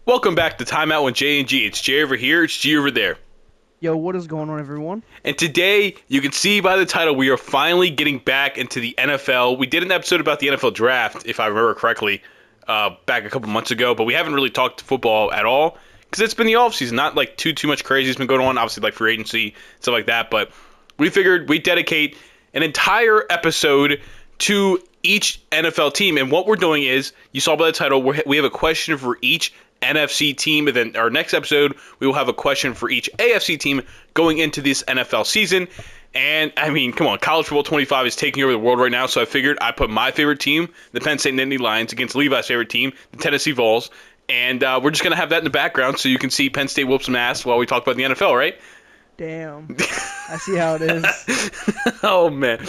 Welcome back to Timeout with J and G. It's J over here, it's G over there. Yo, what is going on, everyone? And today, you can see by the title, we are finally getting back into the NFL. We did an episode about the NFL draft, if I remember correctly, back a couple months ago, but we haven't really talked football at all because it's been the offseason. Not like too much crazy has been going on, obviously like free agency, stuff like that, but we figured we'd dedicate an entire episode to each NFL team. And what we're doing is, you saw by the title, we have a question for each NFC team, and then our next episode, we will have a question for each AFC team going into this NFL season. And, I mean, come on, College Football 25 is taking over the world right now, so I figured I put my favorite team, the Penn State Nittany Lions, against Levi's favorite team, the Tennessee Vols, and we're just going to have that in the background so you can see Penn State whoop some ass while we talk about the NFL, right? Damn. I see how it is. Oh, man.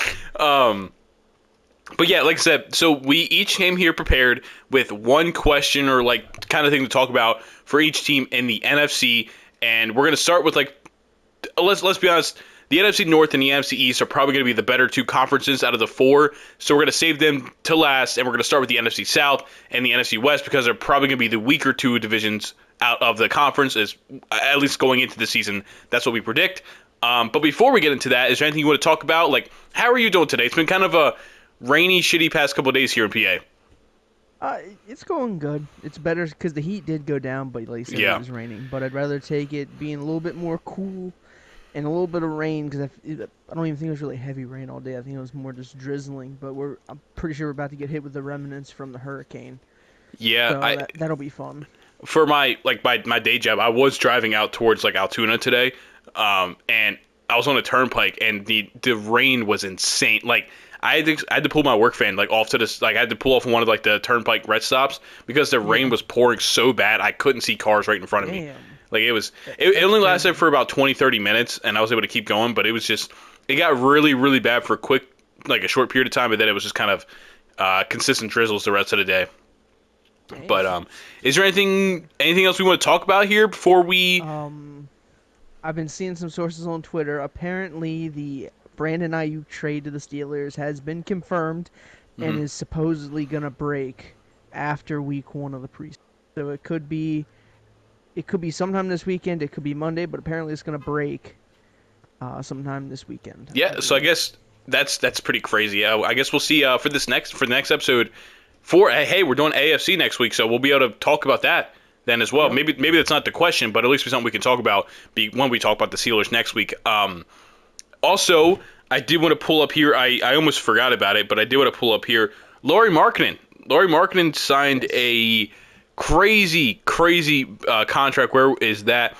But yeah, like I said, so we each came here prepared with one question or like kind of thing to talk about for each team in the NFC, and we're gonna start with like let's be honest, the NFC North and the NFC East are probably gonna be the better two conferences out of the four, so we're gonna save them to last, and we're gonna start with the NFC South and the NFC West because they're probably gonna be the weaker two divisions out of the conference, as at least going into the season. That's what we predict. But before we get into that, is there anything you want to talk about? Like, how are you doing today? It's been kind of a rainy, shitty past couple of days here in PA. It's going good. It's better because the heat did go down, but like I said, Yeah. it was raining. But I'd rather take it being a little bit more cool and a little bit of rain because I don't even think it was really heavy rain all day. I think it was more just drizzling. But I'm pretty sure we're about to get hit with the remnants from the hurricane. Yeah, So that'll be fun. for my day job, I was driving out towards like Altoona today, and I was on a turnpike, and the rain was insane. Like I had to pull my work fan like off to this, like I had to pull off one of like the turnpike rest stops because the rain was pouring so bad I couldn't see cars right in front of me. Damn. Like it only lasted for about 20-30 minutes, and I was able to keep going, but it got really, really bad for a short period of time, and then it was just kind of consistent drizzles the rest of the day. Damn. But is there anything else we want to talk about here before we? I've been seeing some sources on Twitter. Apparently, the Brandon Ayuk trade to the Steelers has been confirmed and is supposedly going to break after week 1 of the preseason. So it could be sometime this weekend. It could be Monday, but apparently it's going to break sometime this weekend. Yeah, so I guess that's pretty crazy. I guess we'll see for the next episode. Hey, we're doing AFC next week, so we'll be able to talk about that then as well. Yep. Maybe that's not the question, but at least it's something we can talk about when we talk about the Steelers next week. Also, I did want to pull up here. I almost forgot about it, but I did want to pull up here. Lauri Markkanen. Lauri Markkanen signed a crazy contract. Where is that?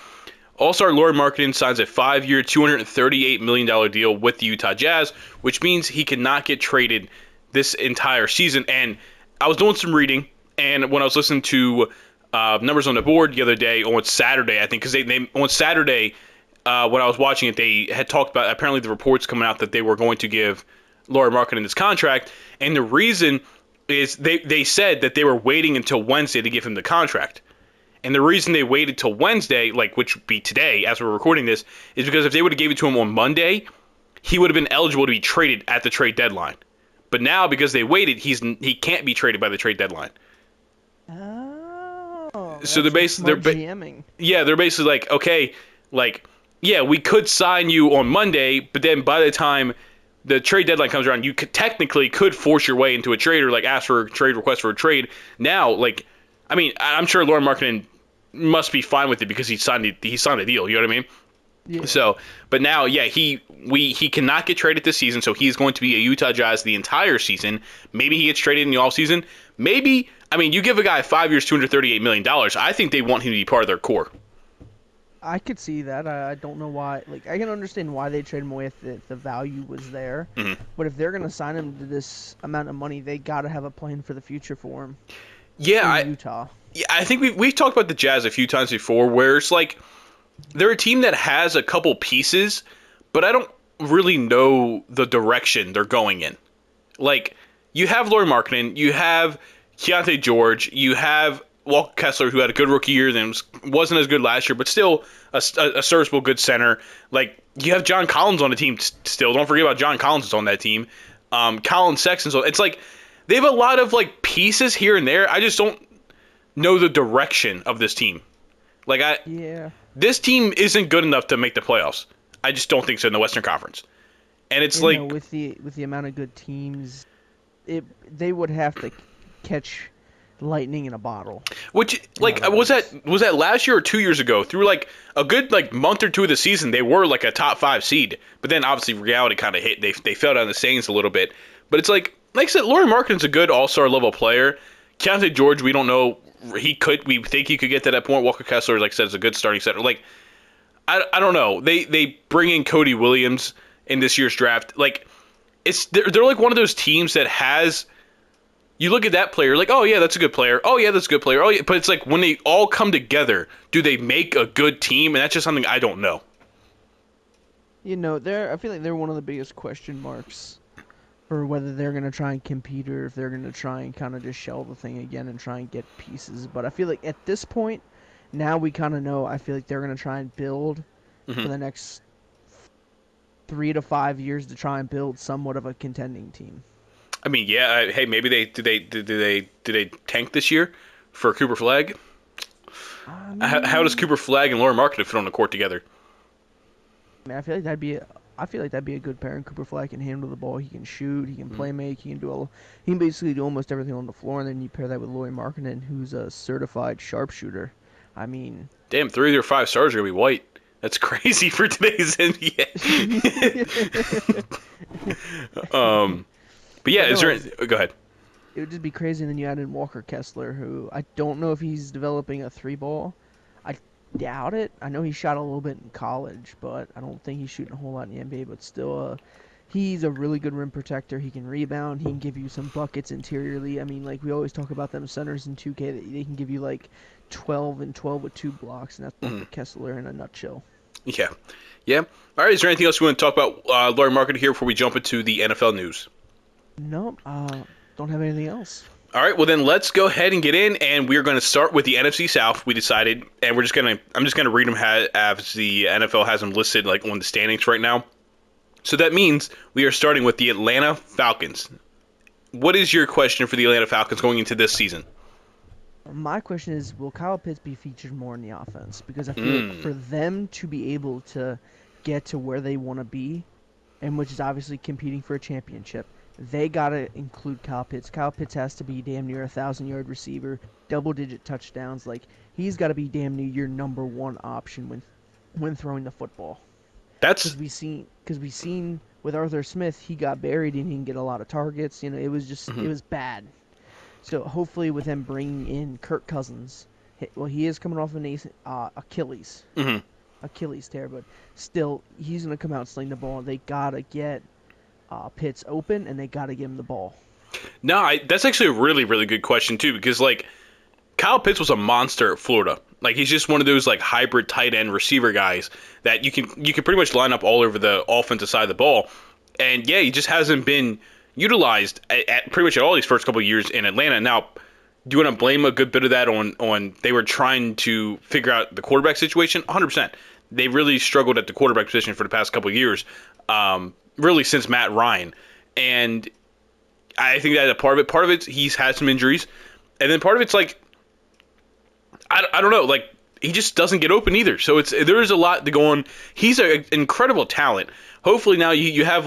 All-star Lauri Markkanen signs a 5-year, $238 million deal with the Utah Jazz, which means he cannot get traded this entire season. And I was doing some reading, and when I was listening to numbers on the board the other day, on Saturday, I think, because they on Saturday, when I was watching it, they had talked about apparently the reports coming out that they were going to give Lauri Markkanen this contract, and the reason is they said that they were waiting until Wednesday to give him the contract. And the reason they waited till Wednesday, which would be today as we're recording this, is because if they would have gave it to him on Monday, he would have been eligible to be traded at the trade deadline. But now, because they waited, he can't be traded by the trade deadline. Oh, So they're basically GMing. Yeah, they're basically like, okay, like, yeah, we could sign you on Monday, but then by the time the trade deadline comes around, you technically could force your way into a trade or like ask for a trade request for a trade. Now, like, I mean, I'm sure Lauri Markkanen must be fine with it because he signed a deal. You know what I mean? Yeah. So, but now, yeah, he cannot get traded this season, so he's going to be a Utah Jazz the entire season. Maybe he gets traded in the offseason. Maybe, I mean, you give a guy 5 years, $238 million. I think they want him to be part of their core. I could see that. I don't know why. Like, I can understand why they trade him away if the value was there. Mm-hmm. But if they're going to sign him to this amount of money, they got to have a plan for the future for him. Yeah, in Utah. Yeah, I think we've talked about the Jazz a few times before, where it's like they're a team that has a couple pieces, but I don't really know the direction they're going in. Like, you have Lauri Markkanen, you have Keontae George, you have Walker Kessler, who had a good rookie year, then wasn't as good last year, but still a serviceable good center. Like, you have John Collins on the team still. Don't forget about John Collins is on that team. Colin Sexton's on. It's like they have a lot of like pieces here and there. I just don't know the direction of this team. Like Yeah. this team isn't good enough to make the playoffs. I just don't think so in the Western Conference. And it's like With the amount of good teams, they would have to catch lightning in a bottle. which In like other was words. that last year or 2 years ago? Through like a good like month or two of the season, they were like a top 5 seed. But then obviously reality kind of hit. They fell down the Saints a little bit. But it's like I said, Lauri Markkanen's a good all-star level player. Keontae George, we don't know. We think he could get to that point. Walker Kessler, like I said, is a good starting center. Like I don't know. They bring in Cody Williams in this year's draft. Like they're like one of those teams that has. You look at that player, like, oh yeah, that's a good player. Oh yeah, that's a good player. Oh yeah, but it's like when they all come together, do they make a good team? And that's just something I don't know. I feel like they're one of the biggest question marks for whether they're going to try and compete or if they're going to try and kind of just shell the thing again and try and get pieces. But I feel like at this point, now we kind of know. I feel like they're going to try and build for the next 3 to 5 years to try and build somewhat of a contending team. I mean, yeah. Hey, maybe did they tank this year for Cooper Flag? How does Cooper Flag and Lauri Markkanen fit on the court together? I mean, I feel like that'd be a good pair. And Cooper Flag can handle the ball. He can shoot. He can play make. He can basically do almost everything on the floor. And then you pair that with Lauri Markkanen, who's a certified sharpshooter. I mean, Damn, 3 of their 5 stars are gonna be white. That's crazy for today's NBA. But yeah, go ahead. It would just be crazy. And then you add in Walker Kessler, who I don't know if he's developing a 3-ball. I doubt it. I know he shot a little bit in college, but I don't think he's shooting a whole lot in the NBA. But still, he's a really good rim protector. He can rebound. He can give you some buckets interiorly. I mean, like we always talk about them centers in 2K, that they can give you like 12 and 12 with 2 blocks, and that's Walker Kessler in a nutshell. Yeah. All right. Is there anything else you want to talk about Lauri Markkanen here before we jump into the NFL news? Nope. Don't have anything else. All right, well then let's go ahead and get in, and we're going to start with the NFC South. We decided, and I'm just gonna read them as the NFL has them listed like on the standings right now. So that means we are starting with the Atlanta Falcons. What is your question for the Atlanta Falcons going into this season? My question is, will Kyle Pitts be featured more in the offense? Because I feel like for them to be able to get to where they want to be, and which is obviously competing for a championship, they got to include Kyle Pitts. Kyle Pitts has to be damn near a 1,000-yard receiver, double-digit touchdowns. Like, he's got to be damn near your number one option when throwing the football. Because we seen with Arthur Smith, he got buried and he didn't get a lot of targets. It was just it was bad. So hopefully with them bringing in Kirk Cousins, he is coming off an Achilles tear, but still he's gonna come out and sling the ball. They gotta get Pitts open, and they got to give him the ball. No, that's actually a really, really good question, too, because, like, Kyle Pitts was a monster at Florida. Like, he's just one of those, like, hybrid tight end receiver guys that you can pretty much line up all over the offensive side of the ball. And, yeah, he just hasn't been utilized at pretty much all these first couple of years in Atlanta. Now, do you want to blame a good bit of that on they were trying to figure out the quarterback situation? 100%. They really struggled at the quarterback position for the past couple of years. Really since Matt Ryan. And I think that's a part of it. Part of it's he's had some injuries. And then part of it's like, I don't know, like he just doesn't get open either. So there is a lot to go on. He's an incredible talent. Hopefully now you have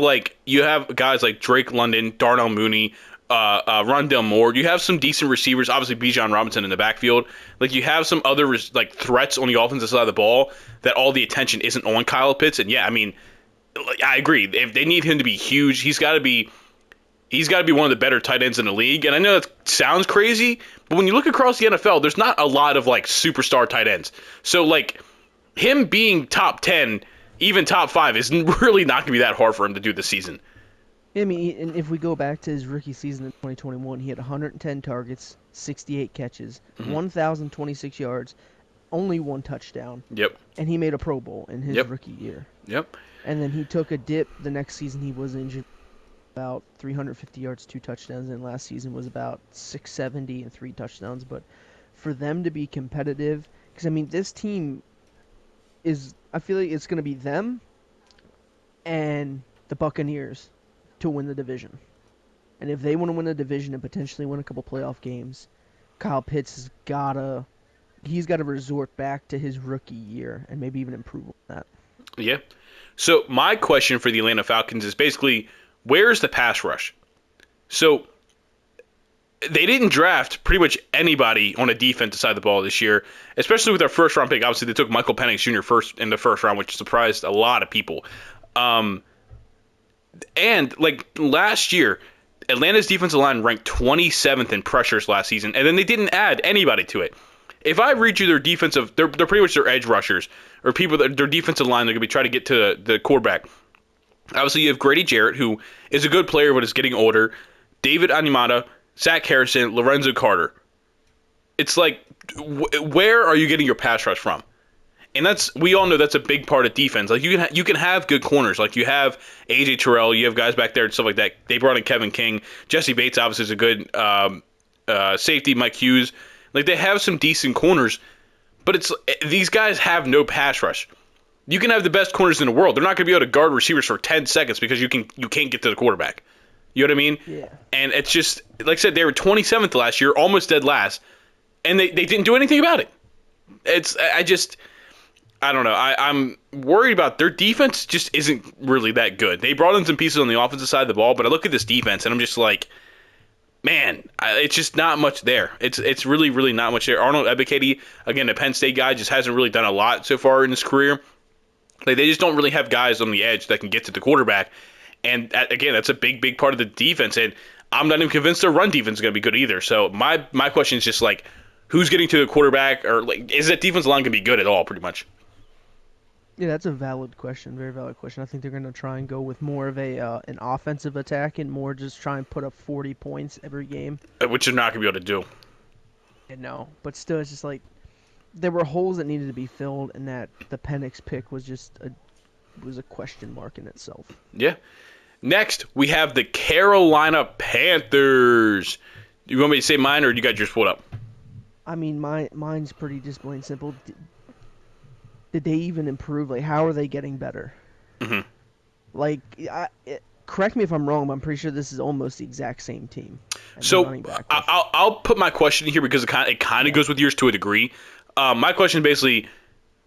guys like Drake London, Darnell Mooney, Rondell Moore. You have some decent receivers, obviously Bijan Robinson in the backfield. Like you have some other like threats on the offensive side of the ball that all the attention isn't on Kyle Pitts. And yeah, I mean, I agree. If they need him to be huge, he's got to be one of the better tight ends in the league. And I know that sounds crazy, but when you look across the NFL, there's not a lot of like superstar tight ends. So like him being top 10, even top 5 is really not going to be that hard for him to do this season. I mean, and if we go back to his rookie season in 2021, he had 110 targets, 68 catches, 1,026 yards, only 1 touchdown. Yep. And he made a Pro Bowl in his rookie year. Yep. And then he took a dip the next season. He was injured, about 350 yards, 2 touchdowns, and last season was about 670 and 3 touchdowns. But for them to be competitive, because I mean, this team I feel like it's going to be them and the Buccaneers to win the division. And if they want to win the division and potentially win a couple playoff games, Kyle Pitts he's got to resort back to his rookie year and maybe even improve on that. Yeah. So my question for the Atlanta Falcons is basically, where's the pass rush? So they didn't draft pretty much anybody on a defensive side of the ball this year, especially with their first round pick. Obviously, they took Michael Penix Jr. first in the first round, which surprised a lot of people. And like last year, Atlanta's defensive line ranked 27th in pressures last season, and then they didn't add anybody to it. If I read you their defensive, they're pretty much their edge rushers or people that their defensive line, they're going to be trying to get to the quarterback. Obviously, you have Grady Jarrett, who is a good player but is getting older. David Onyemata, Zach Harrison, Lorenzo Carter. It's like, where are you getting your pass rush from? And we all know that's a big part of defense. Like you can have good corners, like you have AJ Terrell, you have guys back there and stuff like that. They brought in Kevin King, Jesse Bates obviously is a good safety, Mike Hughes. Like they have some decent corners, but these guys have no pass rush. You can have the best corners in the world. They're not going to be able to guard receivers for 10 seconds because you can't get to the quarterback. You know what I mean? Yeah. And it's just, like I said, they were 27th last year, almost dead last, and they didn't do anything about it. I don't know. I'm worried about their defense just isn't really that good. They brought in some pieces on the offensive side of the ball, but I look at this defense and I'm just like, man, it's just not much there. It's really, really not much there. Arnold Ebiketie, again, a Penn State guy, just hasn't really done a lot so far in his career. Like they just don't really have guys on the edge that can get to the quarterback. And again, that's a big, big part of the defense. And I'm not even convinced their run defense is going to be good either. So my question is just like, who's getting to the quarterback, or like, is that defensive line going to be good at all? Pretty much. Yeah, that's a valid question, very valid question. I think they're going to try and go with more of an offensive attack and more just try and put up 40 points every game. Which they're not going to be able to do. And no, but still, it's just like there were holes that needed to be filled, and that the Penix pick was just a question mark in itself. Yeah. Next, we have the Carolina Panthers. You want me to say mine, or you got yours pulled up? I mean, mine's pretty just plain simple. Did they even improve? Like, how are they getting better? Mm-hmm. Like, correct me if I'm wrong, but I'm pretty sure this is almost the exact same team. So I'll put my question here because it kind of goes with yours to a degree. My question is basically,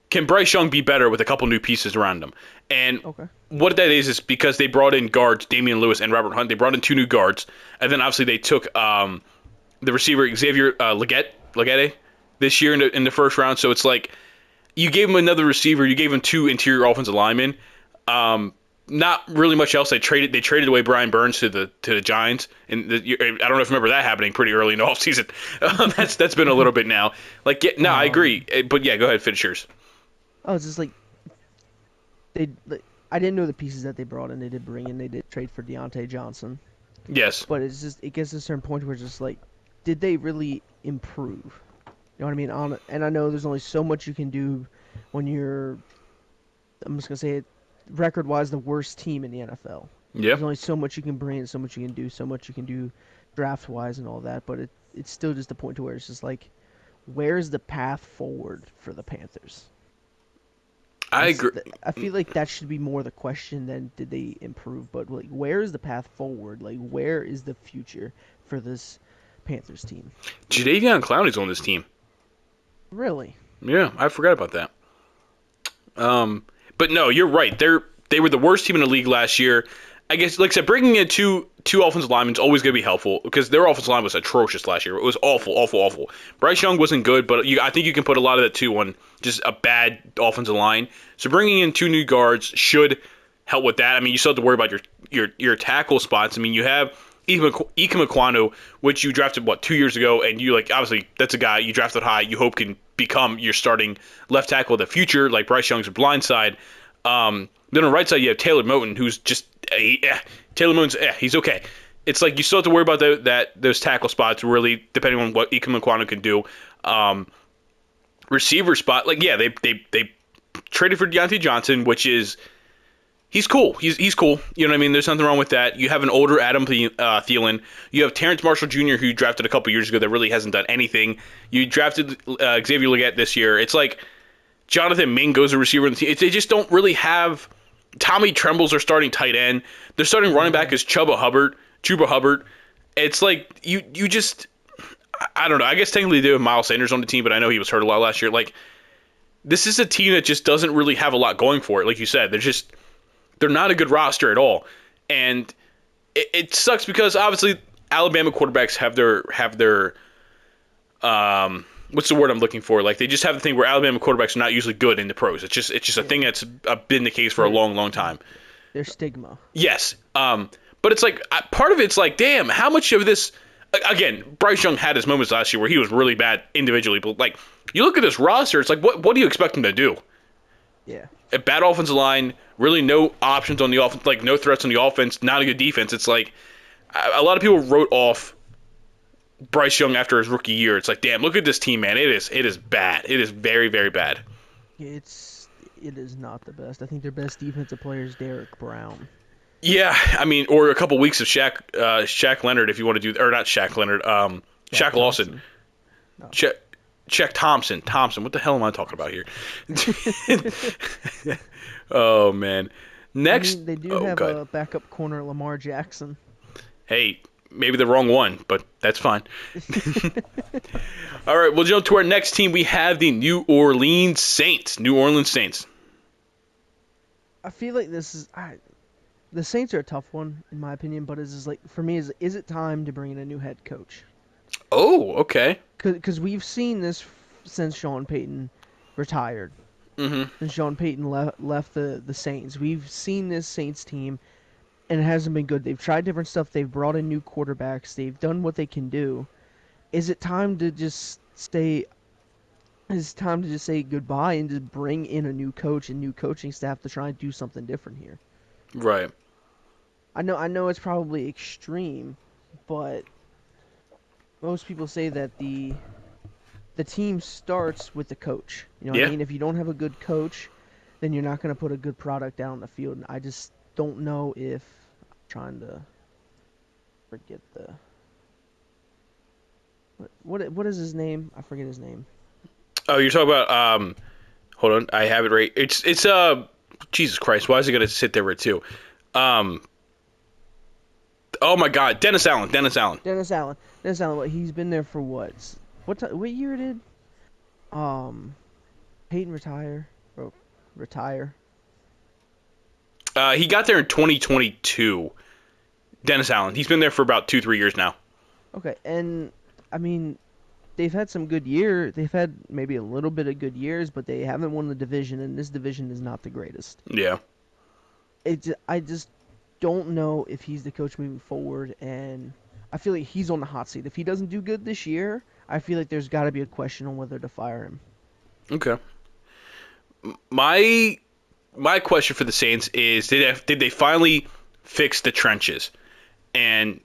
can Bryce Young be better with a couple new pieces around him? And what that is because they brought in guards, Damian Lewis and Robert Hunt. They brought in 2 new guards, and then obviously they took the receiver Xavier Legette this year in the first round. So it's like, you gave him another receiver. You gave him 2 interior offensive linemen. Not really much else. They traded away Brian Burns to the Giants, and I don't know if you remember that happening pretty early in the offseason. That's been a little bit now. Like, yeah, no, I agree. But yeah, go ahead, finish yours. Oh, it's just like I didn't know the pieces that they brought in. They did bring in. They did trade for Deontay Johnson. Yes. But it gets to a certain point where it's just like, did they really improve? You know what I mean? And I know there's only so much you can do when you're, I'm just going to say it, record-wise, the worst team in the NFL. Yeah. There's only so much you can bring, so much you can do, so much you can do draft-wise and all that. But it's still just a point to where it's just like, where's the path forward for the Panthers? I agree. I feel like that should be more the question than did they improve. But like, where is the path forward? Like, where is the future for this Panthers team? Jadeveon Clowney's on this team. Really? Yeah, I forgot about that. But no, you're right. They were the worst team in the league last year. I guess, like I said, bringing in two offensive linemen is always going to be helpful because their offensive line was atrocious last year. It was awful, awful, awful. Bryce Young wasn't good, but I think you can put a lot of that too on just a bad offensive line. So bringing in 2 new guards should help with that. I mean, you still have to worry about your tackle spots. I mean, you have Ike Mekwonu, which you drafted 2 years ago, and you obviously that's a guy you drafted high. You hope can become your starting left tackle of the future, like Bryce Young's blind side. Then on the right side you have Taylor Moton, who's just Taylor Moton's he's okay. It's like you still have to worry about those tackle spots really, depending on what Ike Mekwonu can do. Receiver spot, they traded for Deontay Johnson, which is. He's cool. He's cool. You know what I mean? There's nothing wrong with that. You have an older Adam Thielen. You have Terrence Marshall Jr., who you drafted a couple years ago that really hasn't done anything. You drafted Xavier Legette this year. It's like Jonathan Mingo's a receiver in the team. They just don't really have – Tommy Tremble's their starting tight end. Their starting running back is Chuba Hubbard. It's like you just – I don't know. I guess technically they have Miles Sanders on the team, but I know he was hurt a lot last year. Like, this is a team that just doesn't really have a lot going for it. Like you said, they're not a good roster at all. And it sucks because obviously Alabama quarterbacks have their what's the word I'm looking for? Like, they just have the thing where Alabama quarterbacks are not usually good in the pros. It's just a thing that's been the case for a long, long time. Their stigma. Yes. But it's like, part of it's like, damn, how much of this, again, Bryce Young had his moments last year where he was really bad individually, but like, you look at this roster, it's like, what do you expect him to do? Yeah. A bad offensive line, really no options on the offense, like no threats on the offense, not a good defense. It's like, a lot of people wrote off Bryce Young after his rookie year. It's like, damn, look at this team, man. It is bad. It is very, very bad. It is not the best. I think their best defensive player is Derek Brown. Yeah, I mean, or a couple weeks of Shaq Leonard, if you want to do, or not Shaq Leonard, Shaq Lawson. No. Shaq Thompson. What the hell am I talking about here? Oh, man. Next. I mean, they do have a backup corner, Lamar Jackson. Hey, maybe the wrong one, but that's fine. All right, we'll jump to our next team. We have the New Orleans Saints. I feel like this is... the Saints are a tough one, in my opinion, but is like, for me, is it time to bring in a new head coach? Oh, okay. Because we've seen this since Sean Payton retired. Mm-hmm. Since Sean Payton left the Saints. We've seen this Saints team, and it hasn't been good. They've tried different stuff. They've brought in new quarterbacks. They've done what they can do. Is it time to just say goodbye and just bring in a new coach and new coaching staff to try and do something different here? Right. I know it's probably extreme, but most people say that the team starts with the coach. You know what I mean? If you don't have a good coach, then you're not going to put a good product out on the field. And I just don't know if I'm trying to forget the what is his name? I forget his name. Oh, you're talking about hold on, I have it right. It's Jesus Christ, why is it going to sit there with two? Oh my God, Dennis Allen. What, he's been there for what? What year did Peyton retire? He got there in 2022. Dennis Allen. He's been there for about 2-3 years now. Okay, and I mean, they've had some good years. They've had maybe a little bit of good years, but they haven't won the division, and this division is not the greatest. Yeah. I just don't know if he's the coach moving forward, and I feel like he's on the hot seat. If he doesn't do good this year, I feel like there's got to be a question on whether to fire him. Okay. My question for the Saints is, did they finally fix the trenches? And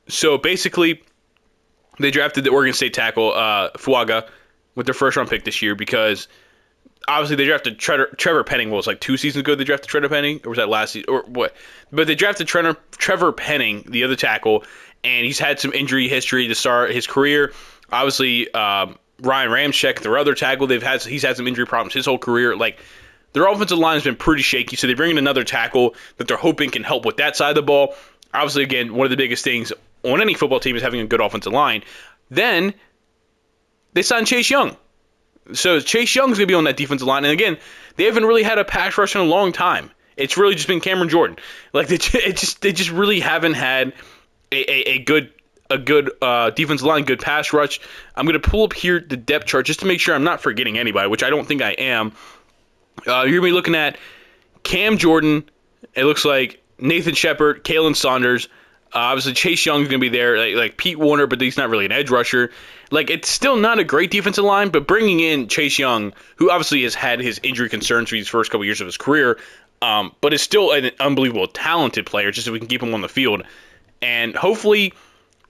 so basically, they drafted the Oregon State tackle Fuaga with their first round pick this year because obviously they drafted Trevor Penning. What was like 2 seasons ago they drafted Trevor Penning, or was that last season or what? But they drafted Trevor Penning, the other tackle, and he's had some injury history to start his career. Obviously, Ryan Ramczyk, their other tackle, he's had some injury problems his whole career. Like, their offensive line has been pretty shaky, so they bring in another tackle that they're hoping can help with that side of the ball. Obviously, again, one of the biggest things on any football team is having a good offensive line. Then they signed Chase Young. So Chase Young's going to be on that defensive line. And again, they haven't really had a pass rush in a long time. It's really just been Cameron Jordan. Like, they just really haven't had a good defensive line, good pass rush. I'm going to pull up here the depth chart just to make sure I'm not forgetting anybody, which I don't think I am. You're going to be looking at Cam Jordan. It looks like Nathan Shepard, Kalen Saunders. Obviously, Chase Young's going to be there, like Pete Warner, but he's not really an edge rusher. Like, it's still not a great defensive line, but bringing in Chase Young, who obviously has had his injury concerns for these first couple years of his career, but is still an unbelievable talented player, just so we can keep him on the field. And hopefully,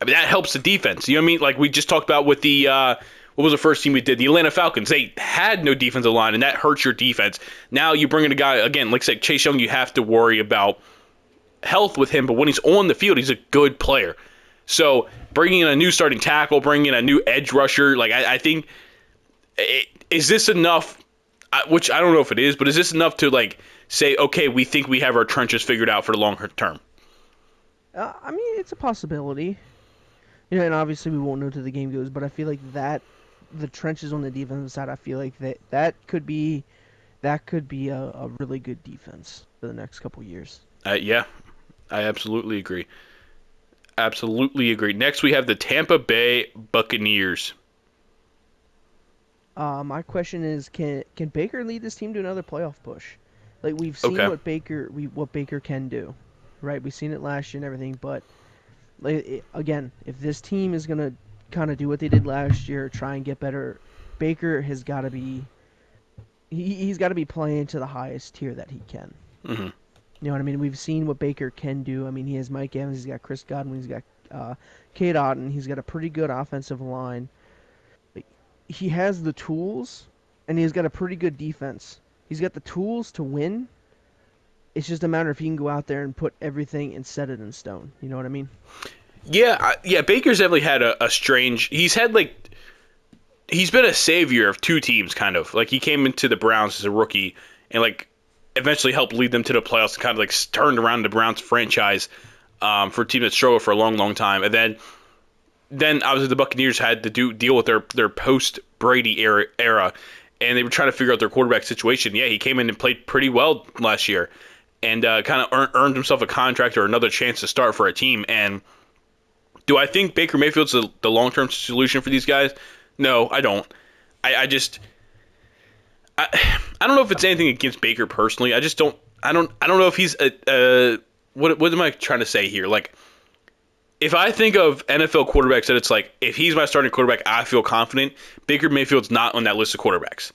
I mean, that helps the defense. You know what I mean? Like we just talked about with the, what was the first team we did? The Atlanta Falcons. They had no defensive line, and that hurts your defense. Now you bring in a guy, again, like I said, Chase Young, you have to worry about health with him, but when he's on the field, he's a good player. So bringing in a new starting tackle, bringing in a new edge rusher, like I think, is this enough? Which I don't know if it is, but is this enough to like say, okay, we think we have our trenches figured out for the longer term? I mean, it's a possibility. And obviously we won't know till the game goes, but I feel like that the trenches on the defensive side, I feel like that could be a really good defense for the next couple years. Yeah, I absolutely agree. Absolutely agree. Next, we have the Tampa Bay Buccaneers. My question is, can Baker lead this team to another playoff push? Like we've seen Okay. what Baker can do, right? We've seen it last year and everything, but like, again, if this team is gonna kind of do what they did last year, try and get better, Baker has got to be he's got to be playing to the highest tier that he can. Hmm. You know what I mean? We've seen what Baker can do. I mean, he has Mike Evans, he's got Chris Godwin, he's got Kate Otten, he's got a pretty good offensive line. He has the tools, and he's got a pretty good defense. He's got the tools to win. It's just a matter if he can go out there and put everything and set it in stone. You know what I mean? Yeah, yeah. Baker's definitely had a strange. He's been a savior of two teams, kind of. Like he came into the Browns as a rookie and like eventually helped lead them to the playoffs and kind of like turned around the Browns franchise for a team that struggled for a long, long time. And then obviously the Buccaneers had to deal with their post Brady era, and they were trying to figure out their quarterback situation. Yeah, he came in and played pretty well last year, and kind of earned himself a contract or another chance to start for a team. And do I think Baker Mayfield's the long term solution for these guys? No, I don't. I just I don't know if it's anything against Baker personally. I just don't. I don't know if he's what am I trying to say here? Like, if I think of NFL quarterbacks that it's like, if he's my starting quarterback, I feel confident. Baker Mayfield's not on that list of quarterbacks.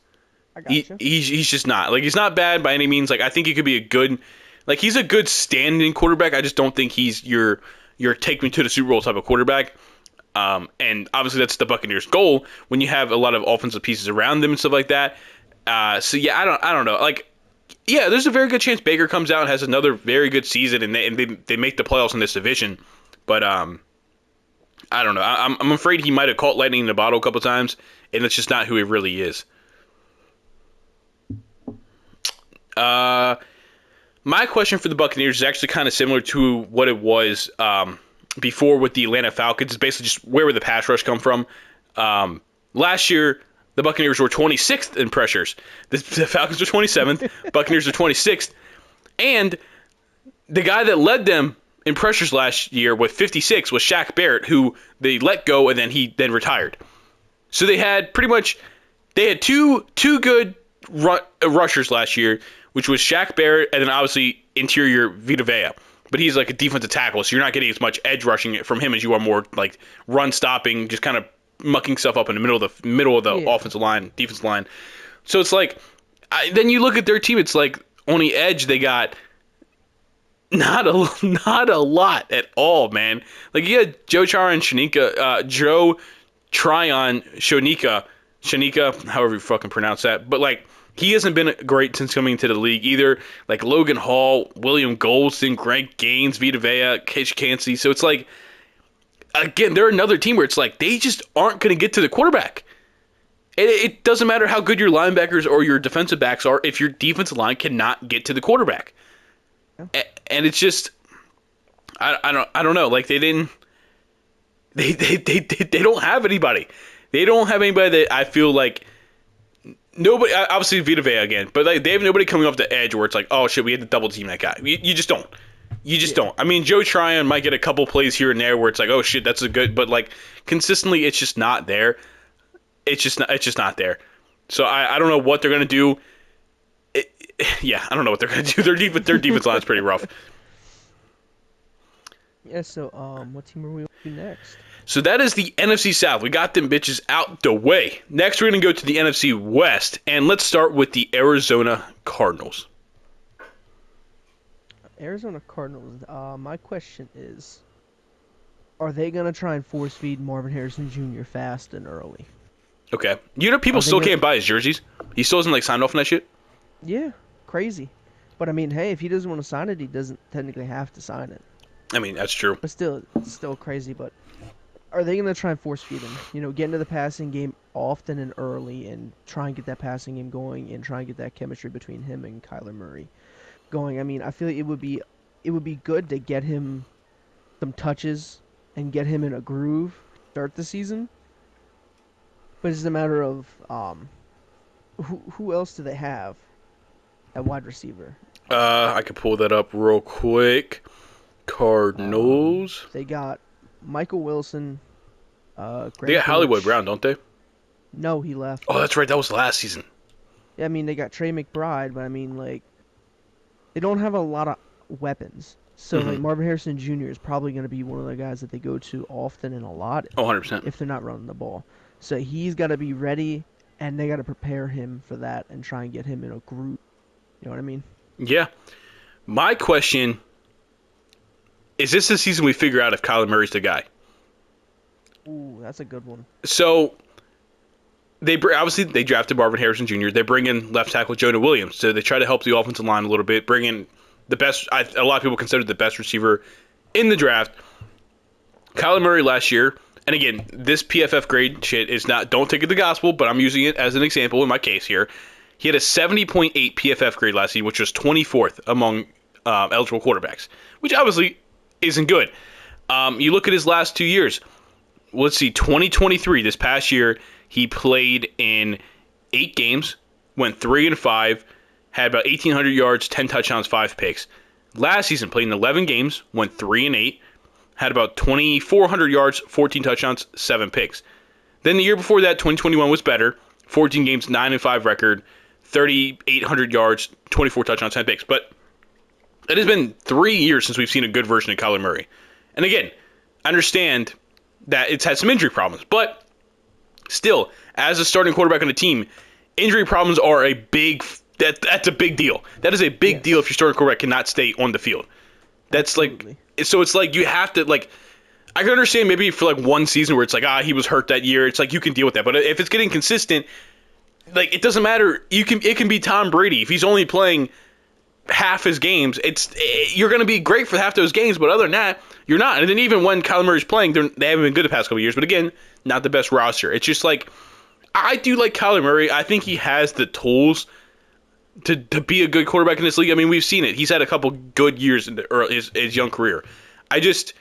I got you. He's just not. Like, he's not bad by any means. Like, I think he could be a good, like, he's a good standing quarterback. I just don't think he's your take me to the Super Bowl type of quarterback. And obviously that's the Buccaneers' goal when you have a lot of offensive pieces around them and stuff like that. So yeah, I don't know. Like, yeah, there's a very good chance Baker comes out and has another very good season and they make the playoffs in this division. But I don't know. I'm afraid he might have caught lightning in the bottle a couple times, and it's just not who he really is. My question for the Buccaneers is actually kind of similar to what it was before with the Atlanta Falcons. It's basically just where would the pass rush come from? Last year, the Buccaneers were 26th in pressures. The Falcons were 27th. Buccaneers were 26th. And the guy that led them in pressures last year with 56 was Shaq Barrett, who they let go and then he retired. So they had two good rushers last year, which was Shaq Barrett and then obviously interior Vita Vea. But he's like a defensive tackle, so you're not getting as much edge rushing from him as you are more like run stopping, just kind of mucking stuff up in the middle of the offensive line, defensive line. So it's like, then you look at their team, it's like on the edge they got not a lot at all, man. Like you had Joe Tryon Shanika, however you fucking pronounce that, but like he hasn't been great since coming into the league either. Like Logan Hall, William Goldston, Greg Gaines, Vita Vea, Cage Cansey. So it's like, again, they're another team where it's like they just aren't going to get to the quarterback. It doesn't matter how good your linebackers or your defensive backs are if your defensive line cannot get to the quarterback. Yeah. And it's just, I don't know. Like they don't have anybody. They don't have anybody that I feel like. Nobody, obviously Vita Vea again, but like they have nobody coming off the edge where it's like, oh shit, we had to double team that guy. You just don't. You just don't. I mean, Joe Tryon might get a couple plays here and there where it's like, oh shit, that's a good, but like consistently, it's just not there. It's just not there. So I don't know what they're gonna do. I don't know what they're gonna do. Their defense line is pretty rough. Yeah. So what team are we on to next? So that is the NFC South. We got them bitches out the way. Next, we're going to go to the NFC West, and let's start with the Arizona Cardinals. Arizona Cardinals. My question is, are they going to try and force feed Marvin Harrison Jr. fast and early? Okay. You know people still can't buy his jerseys? He still hasn't, like, signed off on that shit? Yeah, crazy. But, I mean, hey, if he doesn't want to sign it, he doesn't technically have to sign it. I mean, that's true. But still, it's still crazy, but are they going to try and force feed him? You know, get into the passing game often and early and try and get that passing game going and try and get that chemistry between him and Kyler Murray going. I mean, I feel like it would be good to get him some touches and get him in a groove start the season. But it's just a matter of who else do they have at wide receiver? I could pull that up real quick. Cardinals. They got Michael Wilson. They got Hollywood Brown, don't they? No, he left. Oh, that's right. That was last season. Yeah, I mean, they got Trey McBride, but I mean, like, they don't have a lot of weapons. So, like, Marvin Harrison Jr. is probably going to be one of the guys that they go to often and a lot. Oh, 100%. If they're not running the ball. So he's got to be ready, and they got to prepare him for that and try and get him in a group. You know what I mean? Yeah. My question is this the season we figure out if Kyler Murray's the guy? Ooh, that's a good one. So they drafted Marvin Harrison Jr. They bring in left tackle Jonah Williams. So they try to help the offensive line a little bit, bring in the best, a lot of people consider the best receiver in the draft. Kyler Murray last year, and again, this PFF grade shit is not, don't take it to gospel, but I'm using it as an example in my case here. He had a 70.8 PFF grade last season, which was 24th among eligible quarterbacks, which obviously isn't good. You look at his last 2 years. Let's see, 2023, this past year, he played in 8 games, went 3-5, had about 1,800 yards, 10 touchdowns, 5 picks. Last season, played in 11 games, went 3-8, had about 2,400 yards, 14 touchdowns, 7 picks. Then the year before that, 2021 was better. 14 games, 9-5 record, 3,800 yards, 24 touchdowns, 10 picks. But it has been 3 years since we've seen a good version of Kyler Murray. And again, I understand that it's had some injury problems. But still, as a starting quarterback on the team, injury problems are a big that's a big deal. That is a big deal if your starting quarterback cannot stay on the field. That's Absolutely. So it's like you have to, like, I can understand maybe for like one season where it's like, he was hurt that year. It's like you can deal with that. But if it's getting consistent, like, it doesn't matter. It can be Tom Brady. If he's only playing half his games, you're going to be great for half those games. But other than that, you're not. And then even when Kyler Murray's playing, they haven't been good the past couple of years. But again, not the best roster. It's just like, I do like Kyler Murray. I think he has the tools to be a good quarterback in this league. I mean, we've seen it. He's had a couple good years in his young career. I don't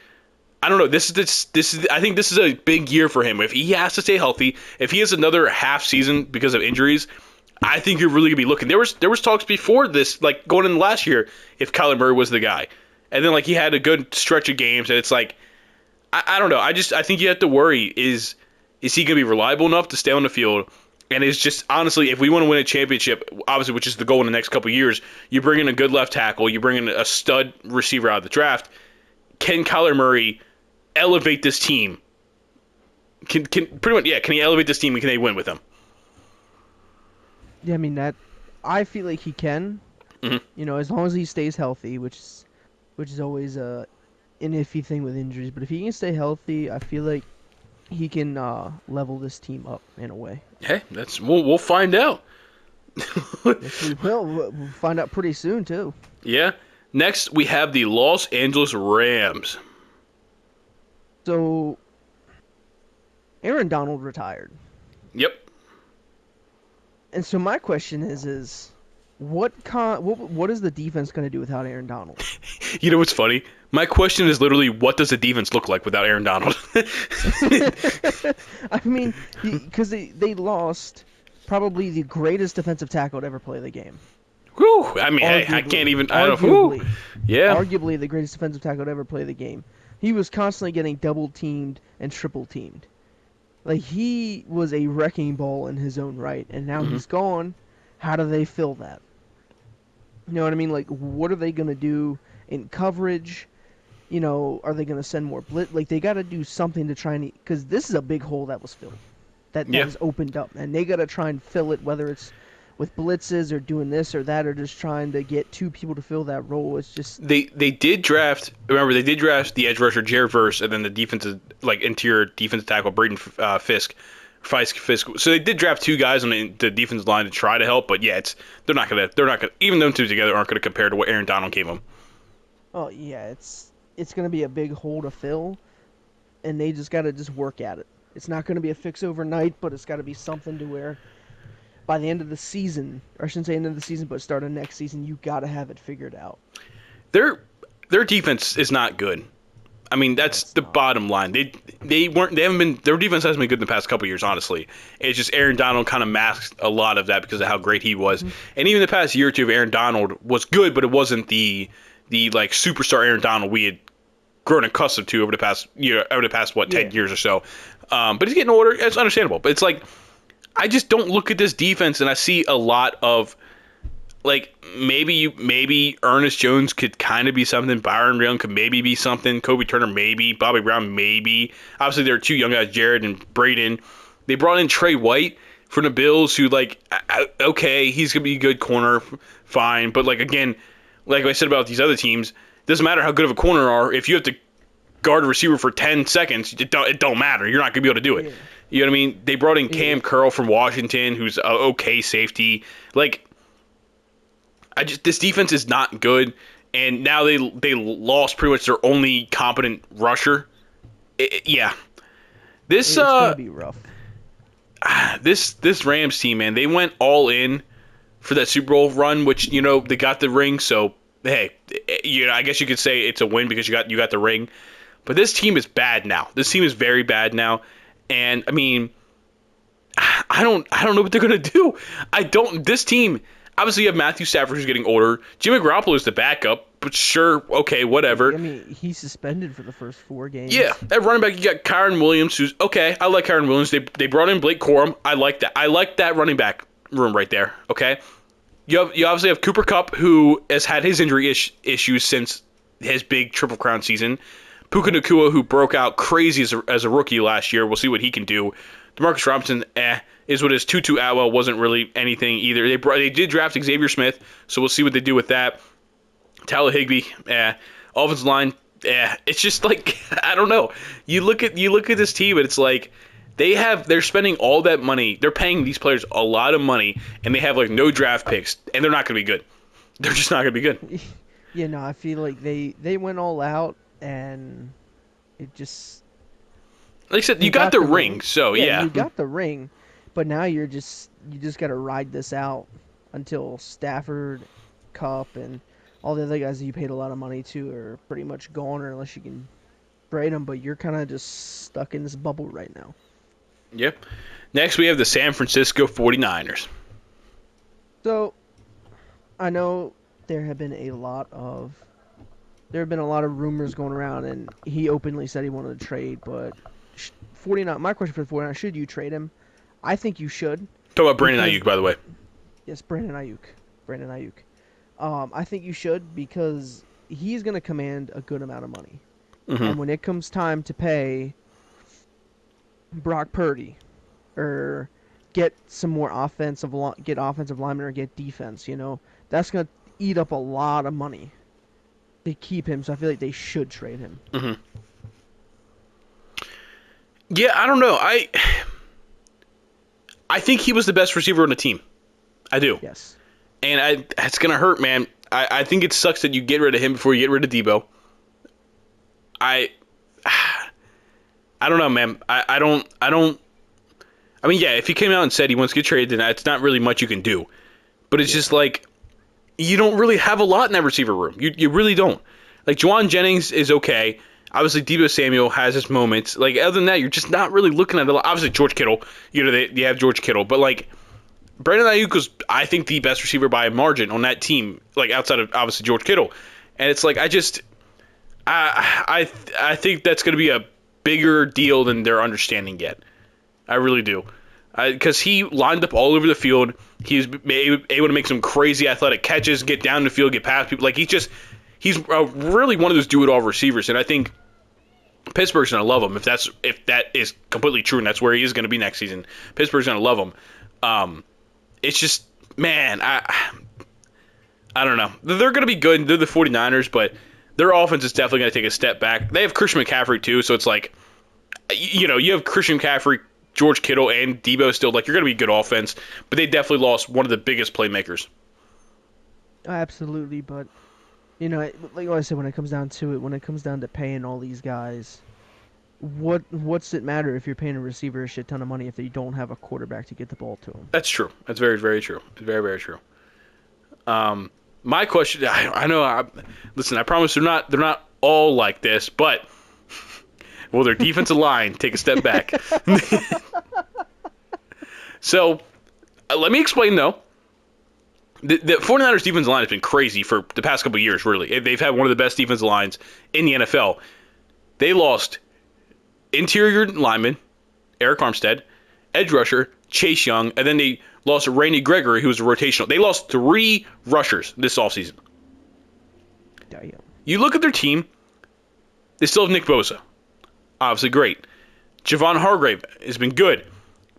know. I think this is a big year for him. If he has to stay healthy, if he has another half season because of injuries, I think you're really gonna be looking. There was talks before this, like going in last year, if Kyler Murray was the guy, and then like he had a good stretch of games, and it's like, I don't know. I think you have to worry: is he gonna be reliable enough to stay on the field? And it's just, honestly, if we want to win a championship, obviously, which is the goal in the next couple of years, you bring in a good left tackle, you bring in a stud receiver out of the draft. Can Kyler Murray elevate this team? Can he elevate this team and can they win with him? Yeah, I mean, I feel like he can. Mm-hmm. You know, as long as he stays healthy, which is always an iffy thing with injuries. But if he can stay healthy, I feel like he can level this team up in a way. Hey, we'll find out. Yes, we will. We'll find out pretty soon too. Yeah. Next, we have the Los Angeles Rams. So, Aaron Donald retired. Yep. And so my question is what is the defense going to do without Aaron Donald? You know what's funny? My question is literally, what does the defense look like without Aaron Donald? I mean, because they lost probably the greatest defensive tackle to ever play the game. Whew, I mean, hey, I can't even. I don't know. Yeah. Arguably the greatest defensive tackle to ever play the game. He was constantly getting double teamed and triple teamed. Like, he was a wrecking ball in his own right, and now he's gone. How do they fill that? You know what I mean? Like, what are they going to do in coverage? You know, are they going to send more blitz? Like, they got to do something to try and... Because this is a big hole that was filled. That was opened up. And they got to try and fill it, whether it's with blitzes or doing this or that, or just trying to get two people to fill that role. It's just... They did draft... Remember, they did draft the edge rusher, Jared Verse, and then the defensive, like, interior defensive tackle, Braden Fisk. So they did draft two guys on the defensive line to try to help, but yeah, they're not gonna even them two together aren't gonna compare to what Aaron Donald gave them. Oh yeah, it's gonna be a big hole to fill, and they just gotta work at it. It's not gonna be a fix overnight, but it's gotta be something to where by the end of the season, or I shouldn't say end of the season, but start of next season, you gotta have it figured out. Their defense is not good. I mean, that's the bottom line. They haven't been, their defense hasn't been good in the past couple of years, honestly. It's just Aaron Donald kind of masked a lot of that because of how great he was. Mm-hmm. And even the past year or two of Aaron Donald was good, but it wasn't the like superstar Aaron Donald we had grown accustomed to over the past 10 years or so. But he's getting older. It's understandable. But it's like, I just don't look at this defense and I see a lot of, like, maybe Ernest Jones could kind of be something. Byron Young could maybe be something. Kobe Turner maybe. Bobby Brown maybe. Obviously, there are two young guys, Jared and Braden. They brought in Trey White from the Bills, who, like, okay, he's going to be a good corner, fine. But, like, again, like I said about these other teams, it doesn't matter how good of a corner are. If you have to guard a receiver for 10 seconds, it don't matter. You're not going to be able to do it. Yeah. You know what I mean? They brought in Cam Curl from Washington, who's a okay safety. Like, this defense is not good, and now they lost pretty much their only competent rusher. Yeah, this it's gonna be rough. This Rams team, man, they went all in for that Super Bowl run, which, you know, they got the ring. So hey, you know, I guess you could say it's a win because you got the ring. But this team is bad now. This team is very bad now, and I mean, I don't know what they're gonna do. This team. Obviously, you have Matthew Stafford, who's getting older. Jimmy Garoppolo is the backup, but sure, okay, whatever. I mean, he's suspended for the first 4 games. Yeah, at running back, you got Kyron Williams, who's okay. I like Kyron Williams. They brought in Blake Corum. I like that. I like that running back room right there. Okay, you obviously have Cooper Kupp, who has had his injury issues since his big Triple Crown season. Puka Nacua, who broke out crazy as a rookie last year. We'll see what he can do. Demarcus Robinson, is what his Tutu Atwell wasn't really anything either. They did draft Xavier Smith, so we'll see what they do with that. Tyler Higbee, offensive line, it's just like, I don't know. You look at this team and it's like they're spending all that money. They're paying these players a lot of money, and they have like no draft picks, and they're not going to be good. They're just not going to be good. Yeah, no, I feel like they went all out, and it just. Like I said, you got the ring, so yeah. You got the ring, but now you just got to ride this out until Stafford, Kupp, and all the other guys that you paid a lot of money to are pretty much gone, or unless you can trade them. But you're kind of just stuck in this bubble right now. Yep. Next, we have the San Francisco 49ers. So, I know there have been a lot of rumors going around, and he openly said he wanted to trade, but. 49. My question for the 49, should you trade him? I think you should. Talk about Brandon Ayuk, by the way. Yes, Brandon Ayuk. I think you should, because he's going to command a good amount of money. Mm-hmm. And when it comes time to pay Brock Purdy or get some more offensive linemen or get defense, you know, that's going to eat up a lot of money to keep him. So I feel like they should trade him. Mm-hmm. Yeah, I don't know. I think he was the best receiver on the team. I do. Yes. And it's going to hurt, man. I think it sucks that you get rid of him before you get rid of Debo. I don't know, man. I mean, yeah, if he came out and said he wants to get traded, then it's not really much you can do. But it's just like, you don't really have a lot in that receiver room. You really don't. Like, Juwan Jennings is okay. Obviously, Deebo Samuel has his moments. Like, other than that, you're just not really looking at a lot. Obviously, George Kittle. You know, they have George Kittle. But, like, Brandon Ayuk was, I think, the best receiver by a margin on that team, like, outside of, obviously, George Kittle. And it's like, I think that's going to be a bigger deal than they're understanding yet. I really do. Because he lined up all over the field. He's able to make some crazy athletic catches, get down the field, get past people. Like, he's really one of those do-it-all receivers. And I think Pittsburgh's going to love him if that is completely true, and that's where he is going to be next season. Pittsburgh's going to love him. It's just, man, I don't know. They're going to be good. They're the 49ers, but their offense is definitely going to take a step back. They have Christian McCaffrey, too, so it's like, you know, you have Christian McCaffrey, George Kittle, and Debo still. Like, you're going to be good offense, but they definitely lost one of the biggest playmakers. Absolutely, but, you know, like I said, when it comes down to it, when it comes down to paying all these guys, what's it matter if you're paying a receiver a shit ton of money if they don't have a quarterback to get the ball to him? That's true. That's very, very true. It's very, very true. My question, I know. Listen, I promise they're not all like this, but Will their defensive line take a step back? So, let me explain, though. The 49ers defensive line has been crazy for the past couple of years, really. They've had one of the best defensive lines in the NFL. They lost interior lineman, Eric Armstead, edge rusher, Chase Young, and then they lost Randy Gregory, who was a rotational. They lost 3 rushers this offseason. Damn. You look at their team, they still have Nick Bosa. Obviously great. Javon Hargrave has been good.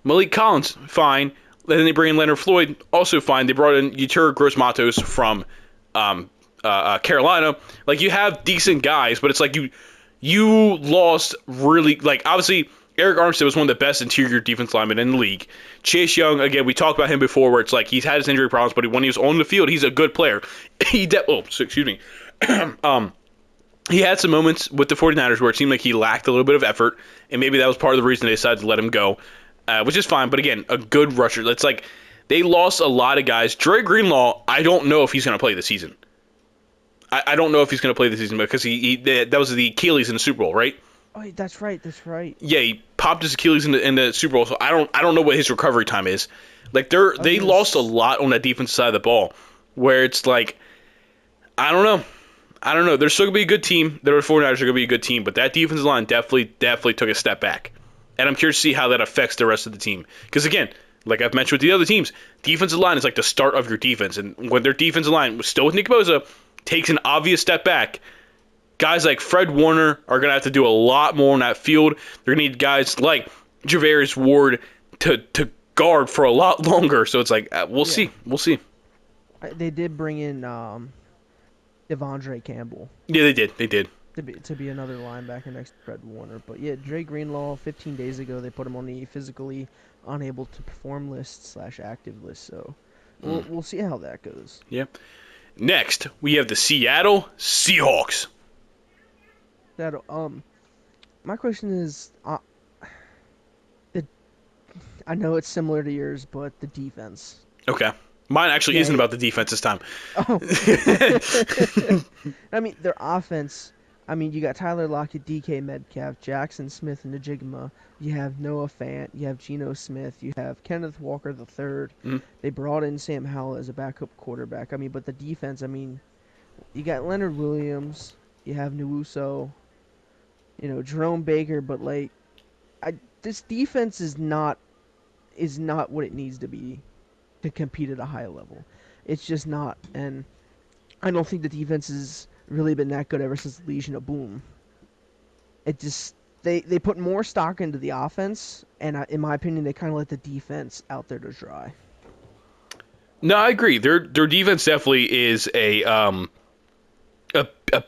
Malik Collins, fine. Then they bring in Leonard Floyd, also fine. They brought in Yetur Gross-Matos from Carolina. Like, you have decent guys, but it's like you lost really, like, obviously Eric Armstead was one of the best interior defense linemen in the league. Chase Young, again, we talked about him before, where it's like he's had his injury problems, but when he was on the field, he's a good player. He had some moments with the 49ers where it seemed like he lacked a little bit of effort, and maybe that was part of the reason they decided to let him go, which is fine. But again, a good rusher. It's like they lost a lot of guys. Dre Greenlaw, I don't know if he's going to play this season. I don't know if he's going to play this season because that was the Achilles in the Super Bowl, right? Oh, that's right. Yeah, he popped his Achilles in the Super Bowl, so I don't know what his recovery time is. Like they lost a lot on that defensive side of the ball, where it's like I don't know. They're still gonna be a good team. The 49ers are gonna be a good team, but that defensive line definitely took a step back, and I'm curious to see how that affects the rest of the team. Because again, like I've mentioned with the other teams, defensive line is like the start of your defense, and when their defensive line was still with Nick Bosa takes an obvious step back, guys like Fred Warner are going to have to do a lot more on that field. They're going to need guys like Javarius Ward to guard for a lot longer. So it's like, we'll see. We'll see. They did bring in Devondre Campbell. Yeah, they did. To be another linebacker next to Fred Warner. But yeah, Dre Greenlaw, 15 days ago, they put him on the physically unable to perform list / active list. So we'll see how that goes. Yeah. Next, we have the Seattle Seahawks. My question is, I know it's similar to yours, but the defense. Okay. Mine actually isn't about the defense this time. Oh. I mean, their offense, you got Tyler Lockett, DK Metcalf, Jackson Smith, and Najigma. You have Noah Fant. You have Geno Smith. You have Kenneth Walker III. Mm-hmm. They brought in Sam Howell as a backup quarterback. But the defense, you got Leonard Williams. You have Nwosu. Jerome Baker. But, this defense is not what it needs to be to compete at a high level. It's just not. And I don't think the defense has really been that good ever since the Legion of Boom. It just they put more stock into the offense, and in my opinion, they kind of let the defense out there to dry. No, I agree. Their defense definitely is a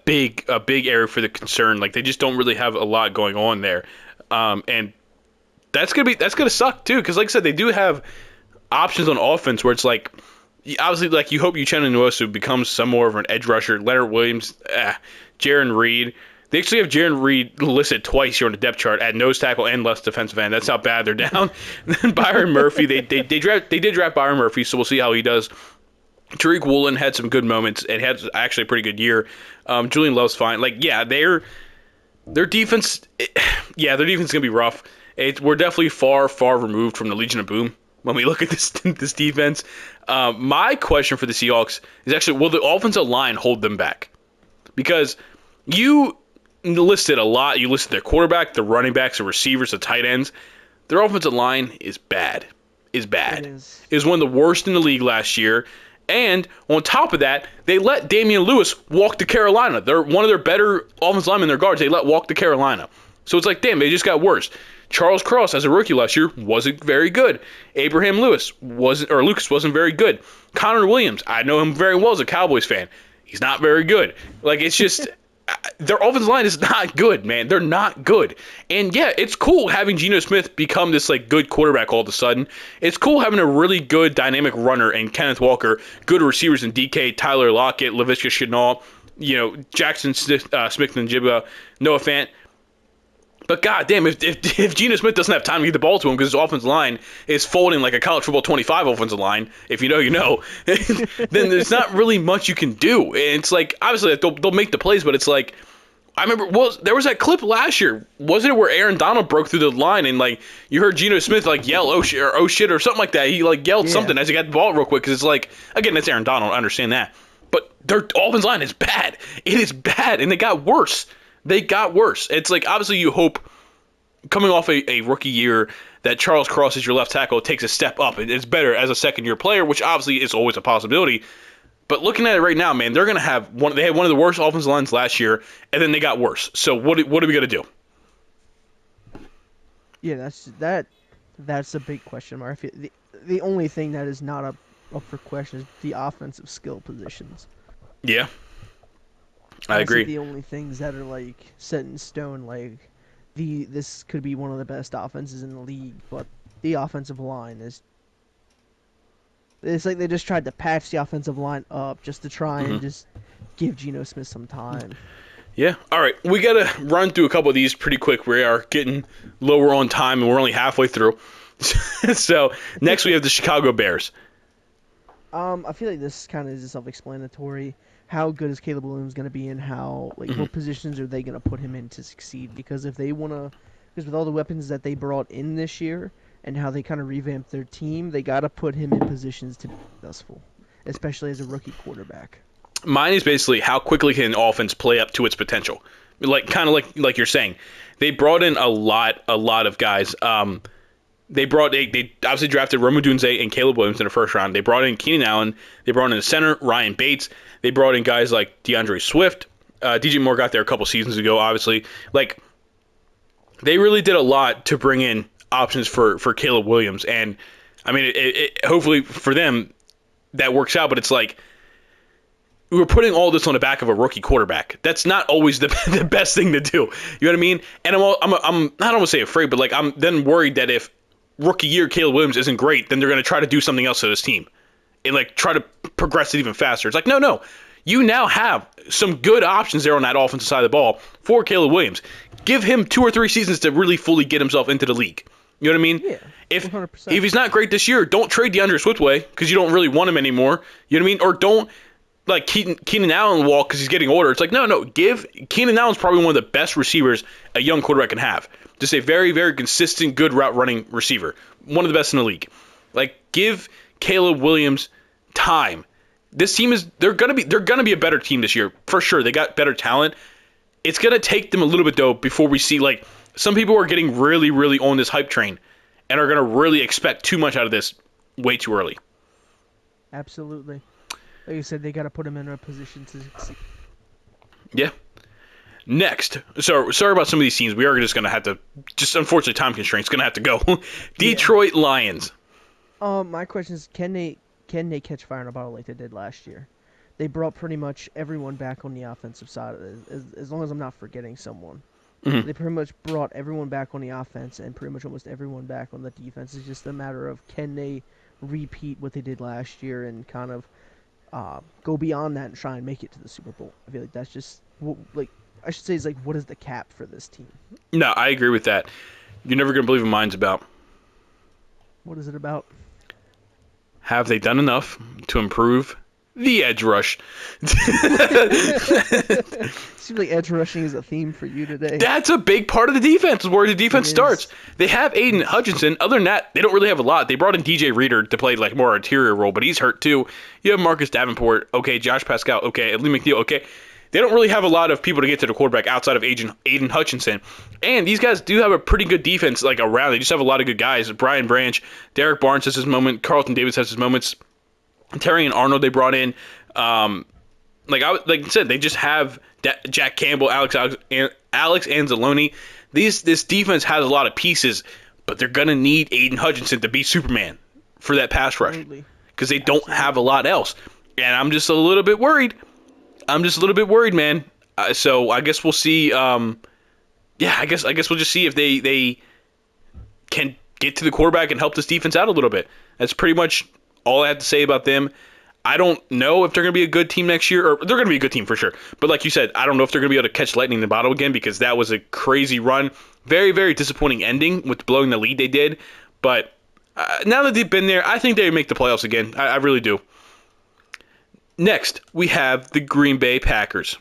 big area for the concern. Like, they just don't really have a lot going on there, and that's gonna suck too. Because like I said, they do have options on offense where it's like, obviously, like, you hope Uchenna Nwosu becomes some more of an edge rusher. Leonard Williams, Jaron Reed. They actually have Jaron Reed listed twice here on the depth chart at nose tackle and left defensive end. That's how bad they're down. Then Byron Murphy, they did draft Byron Murphy, so we'll see how he does. Tariq Woolen had some good moments and had actually a pretty good year. Julian Love's fine. Their defense, their defense is gonna be rough. We're definitely far removed from the Legion of Boom when we look at this defense. My question for the Seahawks is actually, will the offensive line hold them back? Because you listed a lot. You listed their quarterback, the running backs, the receivers, the tight ends. Their offensive line is bad. It is one of the worst in the league last year. And on top of that, they let Damian Lewis walk to Carolina. They're one of their better offensive linemen, their guards. They let walk to Carolina. So it's like, damn, they just got worse. Charles Cross, as a rookie last year, wasn't very good. Abraham Lucas wasn't very good. Connor Williams, I know him very well as a Cowboys fan. He's not very good. It's just their offensive line is not good, man. They're not good. And yeah, it's cool having Geno Smith become this good quarterback all of a sudden. It's cool having a really good dynamic runner and Kenneth Walker, good receivers in DK, Tyler Lockett, Laviska Shenault, Jackson Smith and Jibba, Noah Fant. But goddamn, if Geno Smith doesn't have time to get the ball to him because his offensive line is folding like a college football 25 offensive line, if you know, you know, then there's not really much you can do. And it's like, obviously, they'll make the plays, but it's like, I remember, well, there was that clip last year, wasn't it, where Aaron Donald broke through the line and, like, you heard Geno Smith, like, yell, oh shit, or something like that. He, like, yelled something as he got the ball real quick, because it's like, again, that's Aaron Donald, I understand that. But their offensive line is bad. It is bad, and they got worse. It's like, obviously, you hope, coming off a rookie year, that Charles Cross as your left tackle takes a step up. It's better as a second-year player, which obviously is always a possibility. But looking at it right now, man, they're going to have they had one of the worst offensive lines last year, and then they got worse. So what are we going to do? Yeah, that's a big question mark. The only thing that is not up for question is the offensive skill positions. Yeah, I agree. The only things that are like set in stone, like this could be one of the best offenses in the league, but the offensive line is. It's like they just tried to patch the offensive line up just to try and just give Geno Smith some time. Yeah. All right. We got to run through a couple of these pretty quick. We are getting lower on time, and we're only halfway through. So next we have the Chicago Bears. I feel like this kind of is self-explanatory. How good is Caleb Williams going to be, and how what positions are they going to put him in to succeed? Because if they want to, because with all the weapons that they brought in this year, and how they kind of revamped their team, they got to put him in positions to be successful, especially as a rookie quarterback. Mine is basically how quickly can an offense play up to its potential. Like you're saying, they brought in a lot of guys. They obviously drafted Rome Odunze and Caleb Williams in the first round. They brought in Keenan Allen. They brought in the center Ryan Bates. They brought in guys like DeAndre Swift. DJ Moore got there a couple seasons ago. Obviously, like they really did a lot to bring in options for Caleb Williams, and I mean, it hopefully for them that works out. But it's like we're putting all this on the back of a rookie quarterback. That's not always the best thing to do. You know what I mean? And I'm not almost say afraid, but like I'm then worried that if rookie year Caleb Williams isn't great, then they're going to try to do something else to this team and like try to progress it even faster. It's like no. You now have some good options there on that offensive side of the ball for Caleb Williams. Give him 2 or 3 seasons to really fully get himself into the league. You know what I mean? Yeah, if 100%. If he's not great this year, don't trade DeAndre Swift away because you don't really want him anymore. You know what I mean? Or don't like Keenan Allen walk because he's getting older. It's like, no. Give Keenan Allen's probably one of the best receivers a young quarterback can have. Just a very, very consistent, good route running receiver. One of the best in the league. Like, give Caleb Williams time. This team they're gonna be a better team this year for sure. They got better talent. It's gonna take them a little bit though before we see like some people are getting really, really on this hype train and are gonna really expect too much out of this way too early. Absolutely. Like you said, they got to put him in a position to succeed. Yeah. Next, so sorry about some of these teams. We are just gonna have to, just unfortunately time constraints, gonna have to go. Detroit Lions. My question is, can they catch fire in a bottle like they did last year? They brought pretty much everyone back on the offensive side, as long as I'm not forgetting someone. Mm-hmm. They pretty much brought everyone back on the offense and pretty much almost everyone back on the defense. It's just a matter of can they repeat what they did last year and kind of go beyond that and try and make it to the Super Bowl. I feel like that's just I should say is like what is the cap for this team? No, I agree with that. You're never gonna believe what mine's about. What is it about? Have they done enough to improve the edge rush? Seems like edge rushing is a theme for you today. That's a big part of the defense, where the defense starts. They have Aiden Hutchinson. Other than that, they don't really have a lot. They brought in DJ Reader to play like more interior role, but he's hurt too. You have Marcus Davenport, okay, Josh Pascal, okay, Lee McNeil, okay. They don't really have a lot of people to get to the quarterback outside of Aiden Hutchinson. And these guys do have a pretty good defense like around. They just have a lot of good guys. Brian Branch, Derek Barnes has his moment. Carlton Davis has his moments. Terry and Arnold they brought in. Like I said, they just have Jack Campbell, Alex Anzalone. This defense has a lot of pieces, but they're going to need Aiden Hutchinson to be Superman for that pass rush because they don't have a lot else. And I'm just a little bit worried. Man. So I guess we'll see. I guess we'll just see if they can get to the quarterback and help this defense out a little bit. That's pretty much all I have to say about them. I don't know if they're going to be a good team next year, or they're going to be a good team for sure. But like you said, I don't know if they're going to be able to catch lightning in the bottle again because that was a crazy run. Very, very disappointing ending with blowing the lead they did. But now that they've been there, I think they make the playoffs again. I really do. Next, we have the Green Bay Packers.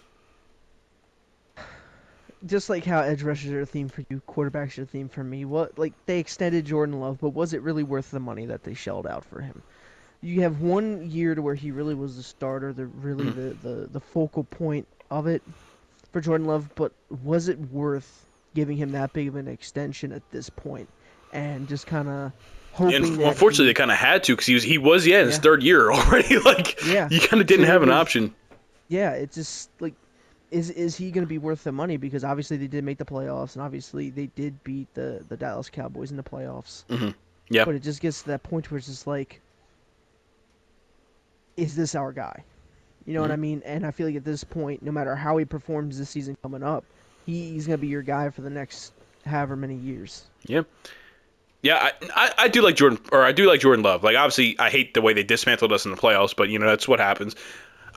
just like how edge rushers are a theme for you, quarterbacks are a theme for me. What like they extended Jordan Love, but was it really worth the money that they shelled out for him? You have 1 year to where he really was the starter, Mhm. the focal point of it for Jordan Love, but was it worth giving him that big of an extension at this point and just kind of And hoping that unfortunately, they he, kind of had to because he was in his yeah, third year already. Like yeah. you kind of So didn't it have an was, option. yeah. It's just like, is he going to be worth the money? Because obviously they did make the playoffs, and obviously they did beat the Dallas Cowboys in the playoffs. Hmm. Yeah. But it just gets to that point where it's just like, is this our guy? You know what Hmm. I mean? And I feel like at this point, no matter how he performs this season coming up, he's going to be your guy for the next however many years. Yeah. Yeah, I do like Jordan, or I do like Jordan Love. Like, obviously, I hate the way they dismantled us in the playoffs, but, that's what happens.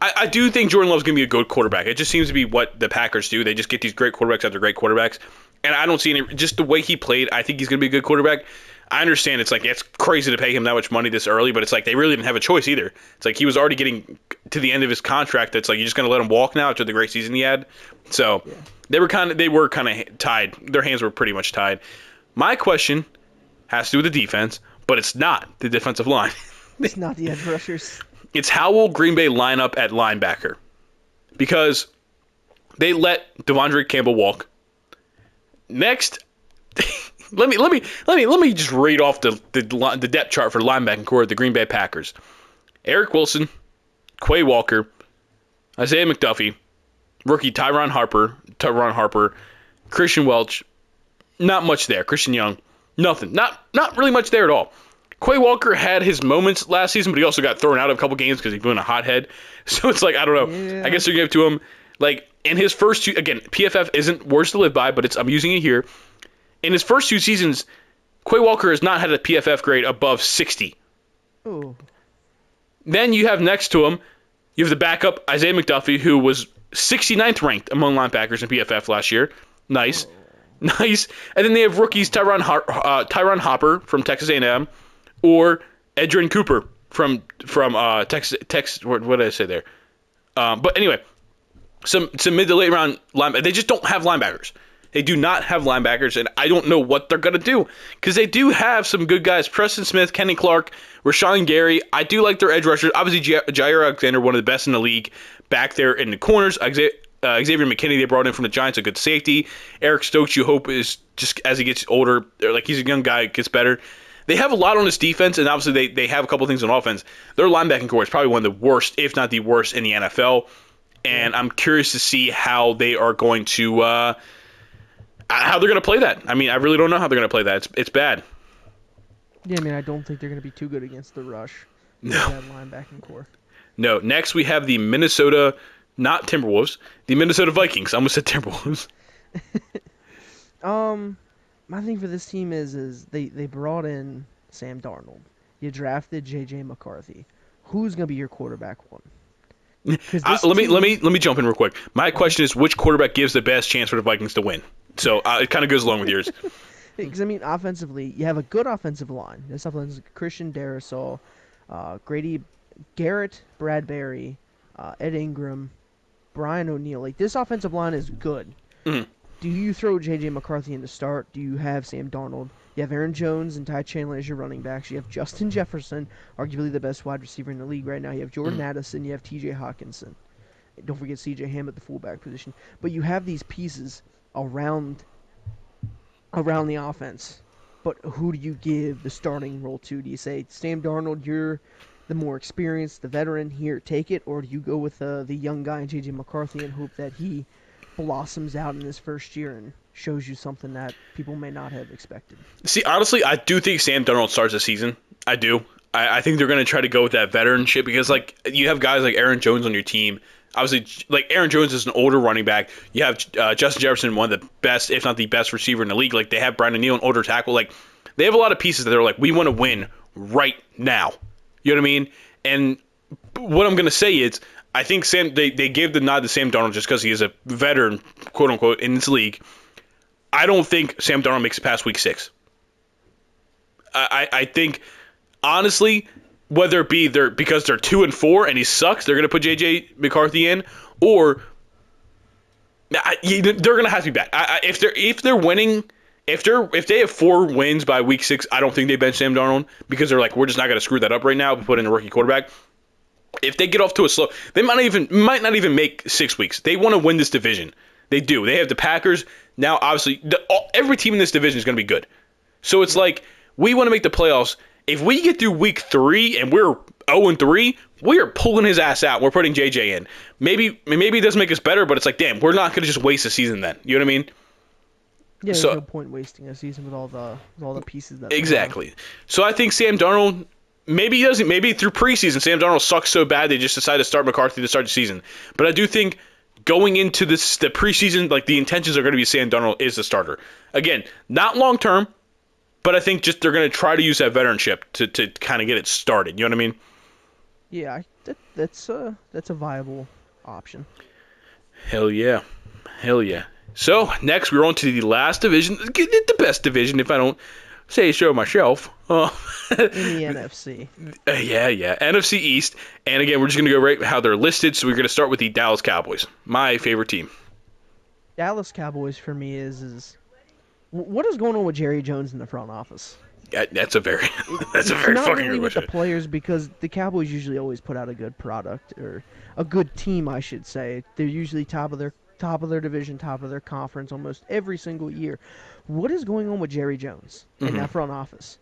I do think Jordan Love's going to be a good quarterback. It just seems to be what the Packers do. They just get these great quarterbacks after great quarterbacks. And I don't see any, just the way he played, I think he's going to be a good quarterback. I understand it's crazy to pay him that much money this early, but it's like they really didn't have a choice either. It's like he was already getting to the end of his contract. It's like you're just going to let him walk now after the great season he had. So Yeah. they were kind of tied. Their hands were pretty much tied. My question has to do with the defense, but it's not the defensive line. It's not the edge rushers. It's how will Green Bay line up at linebacker? Because they let Devondre Campbell walk. Next, let me just read off the depth chart for the linebacking core of the Green Bay Packers. Eric Wilson, Quay Walker, Isaiah McDuffie, rookie Tyron Harper, Christian Welch. Not much there. Christian Young, nothing. Not really much there at all. Quay Walker had his moments last season, but he also got thrown out of a couple games because he's been a hothead. So it's like, I don't know. Yeah. I guess they're going to give it to him. Like, in his first two, again, PFF isn't words to live by, but I'm using it here. In his first two seasons, Quay Walker has not had a PFF grade above 60. Oh, Then you have next to him, you have the backup, Isaiah McDuffie, who was 69th ranked among linebackers in PFF last year. Nice. Nice. And then they have rookies Tyron Hopper from Texas A&M or Edgerrin Cooper from Texas. What did I say there? But anyway, some mid to late round linebackers. They just don't have linebackers. They do not have linebackers, and I don't know what they're going to do because they do have some good guys. Preston Smith, Kenny Clark, Rashawn Gary. I do like their edge rushers. Obviously, Jair Alexander, one of the best in the league back there in the corners. Xavier McKinney, they brought in from the Giants, a good safety. Eric Stokes, you hope, is just as he gets older, like he's a young guy, gets better. They have a lot on this defense, and obviously they have a couple things on offense. Their linebacking core is probably one of the worst, if not the worst, in the NFL. And I'm curious to see how they are going to how they're going to play that. I mean, I really don't know how they're going to play that. It's bad. yeah. I mean, I don't think they're going to be too good against the rush. No. That linebacking core. No. Next, we have the Minnesota, not Timberwolves, the Minnesota Vikings. I almost said Timberwolves. My thing for this team is they brought in Sam Darnold. You drafted J.J. McCarthy. Who's going to be your quarterback one? Let me jump in real quick. My question is, which quarterback gives the best chance for the Vikings to win? So it kind of goes along with yours. Because, I mean, offensively, you have a good offensive line. There's something like Christian Darrisaw, Grady Garrett, Bradbury, Ed Ingram, Brian O'Neill. Like, this offensive line is good. Mhm. Do you throw J.J. McCarthy in the start? Do you have Sam Darnold? You have Aaron Jones and Ty Chandler as your running backs. You have Justin Jefferson, arguably the best wide receiver in the league right now. You have Jordan Addison. You have T.J. Hawkinson. Don't forget C.J. Ham at the fullback position. But you have these pieces around the offense. But who do you give the starting role to? Do you say, Sam Darnold, you're the more experienced, the veteran, here, take it? Or do you go with the young guy, J.J. McCarthy, and hope that he blossoms out in his first year and shows you something that people may not have expected? See, honestly, I do think Sam Darnold starts the season. I do. I think they're going to try to go with that veteran shit because, like, you have guys like Aaron Jones on your team. Obviously, like, Aaron Jones is an older running back. You have Justin Jefferson, one of the best, if not the best receiver in the league. Like, they have Brian O'Neill, an older tackle. Like, they have a lot of pieces that they're like, we want to win right now. You know what I mean? And what I'm going to say is, I think they gave the nod to Sam Darnold just because he is a veteran, quote unquote, in this league. I don't think Sam Darnold makes it past week 6. I think, honestly, whether it be because they're 2-4 and he sucks, they're going to put J.J. McCarthy in, or They're going to have to be bad. If they're winning, if they have 4 wins by week 6, I don't think they bench Sam Darnold because they're like, we're just not going to screw that up right now. We put in a rookie quarterback. If they get off to a slow, they might not even make 6 weeks. They want to win this division. They do. They have the Packers now. Obviously, every team in this division is going to be good. So it's like we want to make the playoffs. If we get through week 3 and we're 0-3, we are pulling his ass out. We're putting JJ in. Maybe it doesn't make us better, but it's like, damn, we're not going to just waste a season then. You know what I mean? Yeah, there's no point wasting a season with all the pieces that. Exactly. So I think Sam Darnold. Maybe he doesn't. Maybe through preseason, Sam Darnold sucks so bad they just decide to start McCarthy to start the season. But I do think going into the preseason, like the intentions are going to be Sam Darnold is the starter. Again, not long term, but I think just they're going to try to use that veteranship to kind of get it started. You know what I mean? Yeah, that's a viable option. Hell yeah. So next we're on to the last division, the best division if I don't say so myself. In the NFC. Yeah. NFC East. And again, we're just going to go right how they're listed. So we're going to start with the Dallas Cowboys, my favorite team. Dallas Cowboys for me is what is going on with Jerry Jones in the front office? That's a very fucking not really with the players because the Cowboys usually always put out a good product or a good team, I should say. They're usually top of their division, top of their conference almost every single year. What is going on with Jerry Jones in that front office?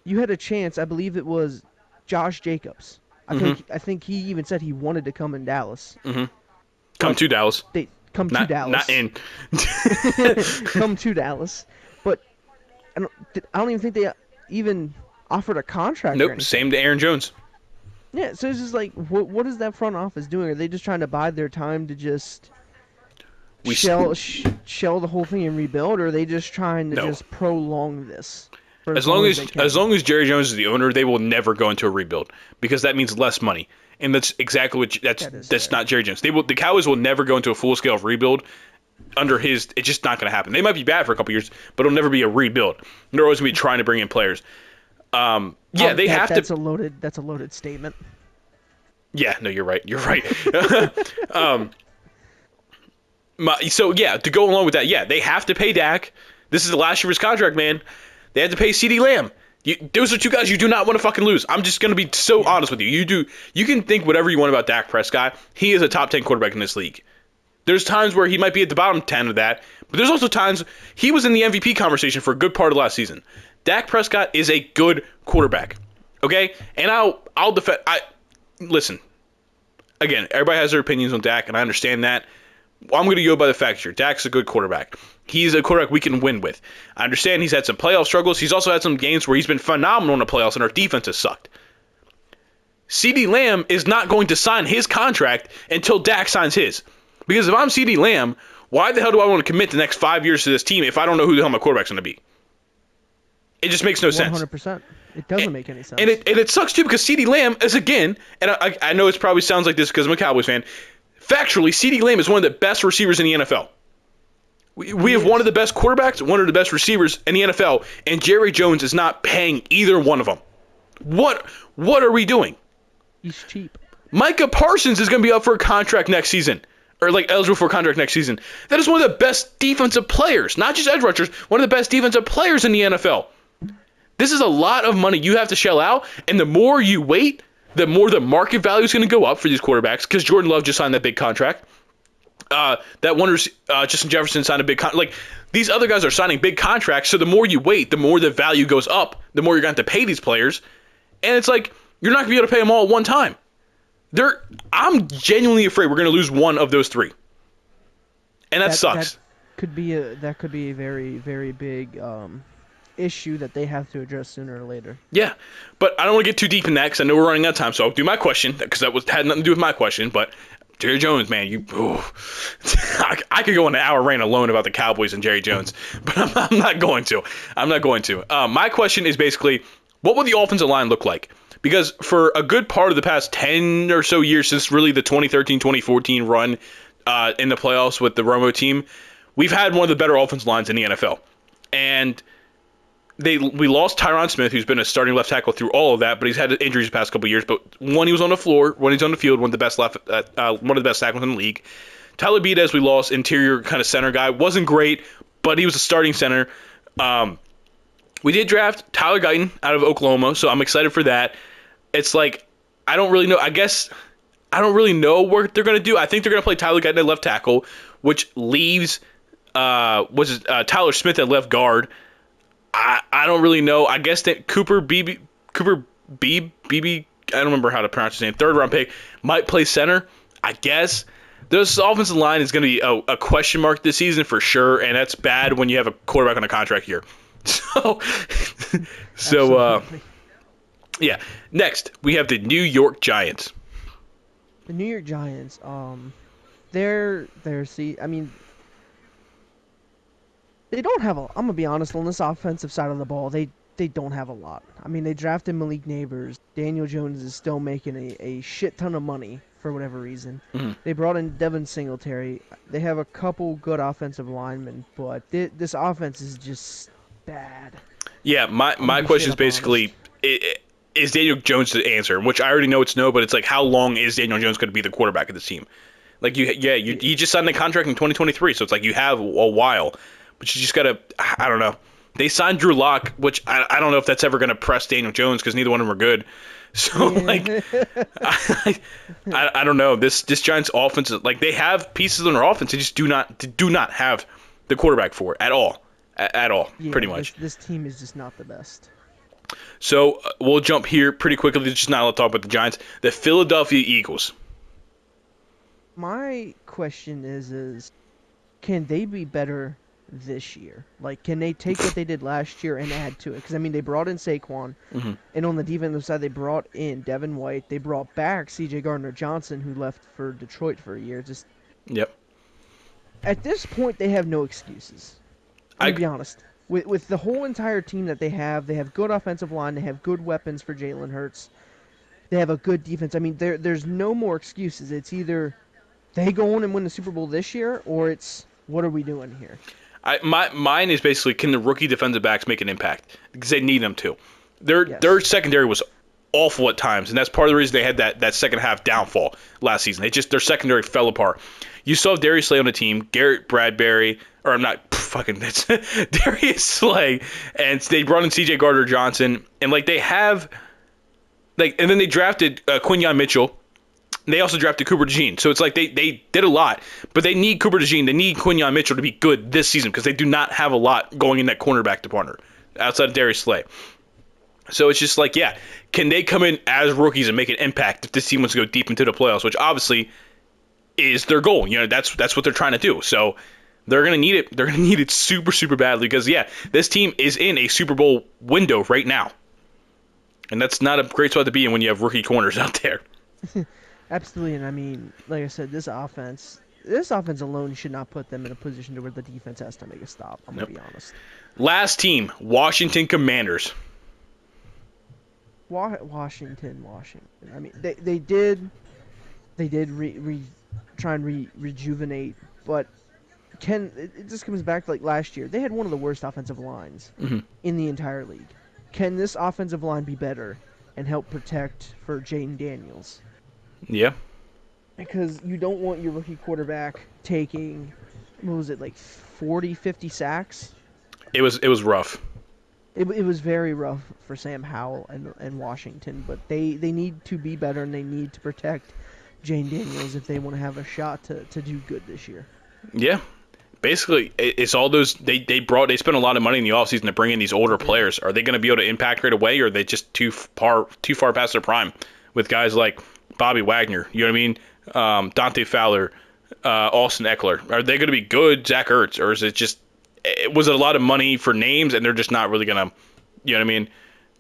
You had a chance, I believe it was Josh Jacobs. I think he even said he wanted to come in Dallas. Come to Dallas. To Dallas. Not in. Come to Dallas. But I don't even think they even offered a contract. Nope, same to Aaron Jones. Yeah, so it's just like, what is that front office doing? Are they just trying to bide their time to just shell the whole thing and rebuild, or are they just trying to just prolong this? As long as Jerry Jones is the owner, they will never go into a rebuild because that means less money, and that's exactly what that's not Jerry Jones. The Cowboys will never go into a full scale rebuild under his. It's just not going to happen. They might be bad for a couple years, but it'll never be a rebuild. They're always going to be trying to bring in players. They have to. That's a loaded statement. Yeah, no, you're right. To go along with that, they have to pay Dak. This is the last year of his contract, man. They had to pay CeeDee Lamb. Those are 2 guys you do not want to fucking lose. I'm just going to be so honest with you. You can think whatever you want about Dak Prescott. He is a top 10 quarterback in this league. There's times where he might be at the bottom 10 of that, but there's also times he was in the MVP conversation for a good part of last season. Dak Prescott is a good quarterback. Okay? And I'll defend. Listen. Again, everybody has their opinions on Dak, and I understand that. I'm going to go by the fact here. Dak's a good quarterback. He's a quarterback we can win with. I understand he's had some playoff struggles. He's also had some games where he's been phenomenal in the playoffs and our defense has sucked. CeeDee Lamb is not going to sign his contract until Dak signs his. Because if I'm CeeDee Lamb, why the hell do I want to commit the next 5 years to this team if I don't know who the hell my quarterback's going to be? It just makes no sense. 100%. It doesn't make any sense. And it sucks too because CeeDee Lamb is, again, and I know it probably sounds like this because I'm a Cowboys fan, factually, CeeDee Lamb is one of the best receivers in the NFL. We have one of the best quarterbacks, one of the best receivers in the NFL, and Jerry Jones is not paying either one of them. What are we doing? He's cheap. Micah Parsons is going to be up for a contract next season, or like eligible for a contract next season. That is one of the best defensive players, not just edge rushers, one of the best defensive players in the NFL. This is a lot of money you have to shell out, and the more you wait, the more the market value is going to go up for these quarterbacks because Jordan Love just signed that big contract. Justin Jefferson signed a big contract. Like, these other guys are signing big contracts, so the more you wait, the more the value goes up, the more you're going to have to pay these players. And it's like, you're not going to be able to pay them all at one time. I'm genuinely afraid we're going to lose one of those 3. And that sucks. That could be a very, very big issue that they have to address sooner or later. Yeah, but I don't want to get too deep in that because I know we're running out of time, so I'll do my question because that had nothing to do with my question, but Jerry Jones, man, I could go on an hour rant alone about the Cowboys and Jerry Jones, but I'm not going to. My question is basically, what will the offensive line look like? Because for a good part of the past 10 or so years, since really the 2013-2014 run in the playoffs with the Romo team, we've had one of the better offensive lines in the NFL. And we lost Tyron Smith, who's been a starting left tackle through all of that, but he's had injuries the past couple of years. But when he was on the floor, when he's on the field, one of the best tackles in the league. Tyler Biadasz, we lost, interior kind of center guy. Wasn't great, but he was a starting center. We did draft Tyler Guyton out of Oklahoma, so I'm excited for that. It's like, I don't really know. I guess I don't really know what they're going to do. I think they're going to play Tyler Guyton at left tackle, which leaves Tyler Smith at left guard. I don't really know. I guess that Cooper Beebe, I don't remember how to pronounce his name, third-round pick, might play center, I guess. This offensive line is going to be a question mark this season for sure, and that's bad when you have a quarterback on a contract year. So, yeah. Next, we have the New York Giants. The New York Giants, they're I mean, they don't have I'm gonna be honest, on this offensive side of the ball, they don't have a lot. I mean, they drafted Malik Neighbors. Daniel Jones is still making a shit ton of money for whatever reason. Mm-hmm. They brought in Devin Singletary. They have a couple good offensive linemen, but this offense is just bad. Yeah, my question is basically, is Daniel Jones the answer? Which I already know it's no, but it's like, how long is Daniel Jones going to be the quarterback of this team? Like, you just signed the contract in 2023, so it's like you have a while, but you just got to, I don't know. They signed Drew Lock, which I don't know if that's ever going to press Daniel Jones because neither one of them are good. So, like, I don't know. This Giants offense, like, they have pieces on their offense. They just do not have the quarterback for it at all. At all, yeah, pretty much. This team is just not the best. So we'll jump here pretty quickly. Just not a lot to talk about the Giants. The Philadelphia Eagles. My question is can they be better this year? Like, can they take what they did last year and add to it? Because, I mean, they brought in Saquon, and on the defensive side, they brought in Devin White. They brought back C.J. Gardner-Johnson, who left for Detroit for a year. Yep. At this point, they have no excuses. To be honest. With the whole entire team that they have good offensive line, they have good weapons for Jalen Hurts, they have a good defense. I mean, there's no more excuses. It's either they go on and win the Super Bowl this year, or it's what are we doing here? Mine is basically, can the rookie defensive backs make an impact? Because they need them to. Their secondary was awful at times, and that's part of the reason they had that second half downfall last season. Their secondary fell apart. You still have Darius Slay on the team, Garrett Bradbury, or I'm not fucking, it's Darius Slay, and they brought in C.J. Gardner-Johnson, and like they have, like, and then they drafted Quinyon Mitchell. They also drafted Cooper DeJean. So it's like they did a lot, but they need Cooper DeJean. They need Quinyon Mitchell to be good this season because they do not have a lot going in that cornerback department outside of Darius Slay. So it's just like, yeah, can they come in as rookies and make an impact if this team wants to go deep into the playoffs, which obviously is their goal. You know, that's what they're trying to do. So they're going to need it. They're going to need it super, super badly because, yeah, this team is in a Super Bowl window right now. And that's not a great spot to be in when you have rookie corners out there. Absolutely, and I mean, like I said, this offense alone should not put them in a position to where the defense has to make a stop. I'm going to be honest. Last team, Washington Commanders. Washington. I mean, they did try and rejuvenate, but it just comes back to like last year. They had one of the worst offensive lines in the entire league. Can this offensive line be better and help protect for Jaden Daniels? Yeah. Because you don't want your rookie quarterback taking, what was it, like 40, 50 sacks? It was rough. It was very rough for Sam Howell and Washington, but they need to be better and they need to protect Jane Daniels if they want to have a shot to do good this year. Yeah. Basically, it's all those they spent a lot of money in the offseason to bring in these older players. Are they going to be able to impact right away, or are they just too far past their prime with guys like Bobby Wagner, you know what I mean? Dante Fowler, Austin Eckler. Are they going to be good, Zach Ertz, or is it just was it a lot of money for names and they're just not really going to, you know what I mean?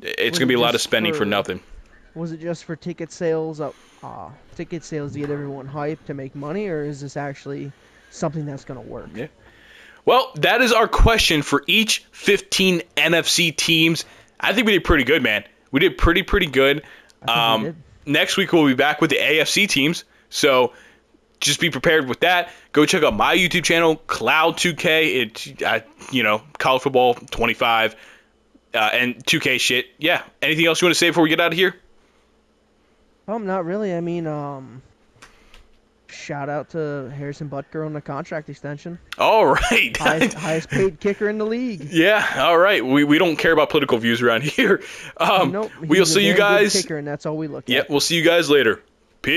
It's going to be a lot of spending for nothing. Was it just for ticket sales to get everyone hyped to make money, or is this actually something that's going to work? Yeah. Well, that is our question for each 15 NFC teams. I think we did pretty good, man. We did pretty good. I think we did. Next week, we'll be back with the AFC teams. So just be prepared with that. Go check out my YouTube channel, Cloud2K. It's, college football 25 and 2K shit. Yeah. Anything else you want to say before we get out of here? Not really. I mean, shout out to Harrison Butker on the contract extension. All right. Highest paid kicker in the league. Yeah, all right. We don't care about political views around here. Nope, We'll he's a see you damn good guys. kicker, and that's all we look at. Yeah, we'll see you guys later. Peace.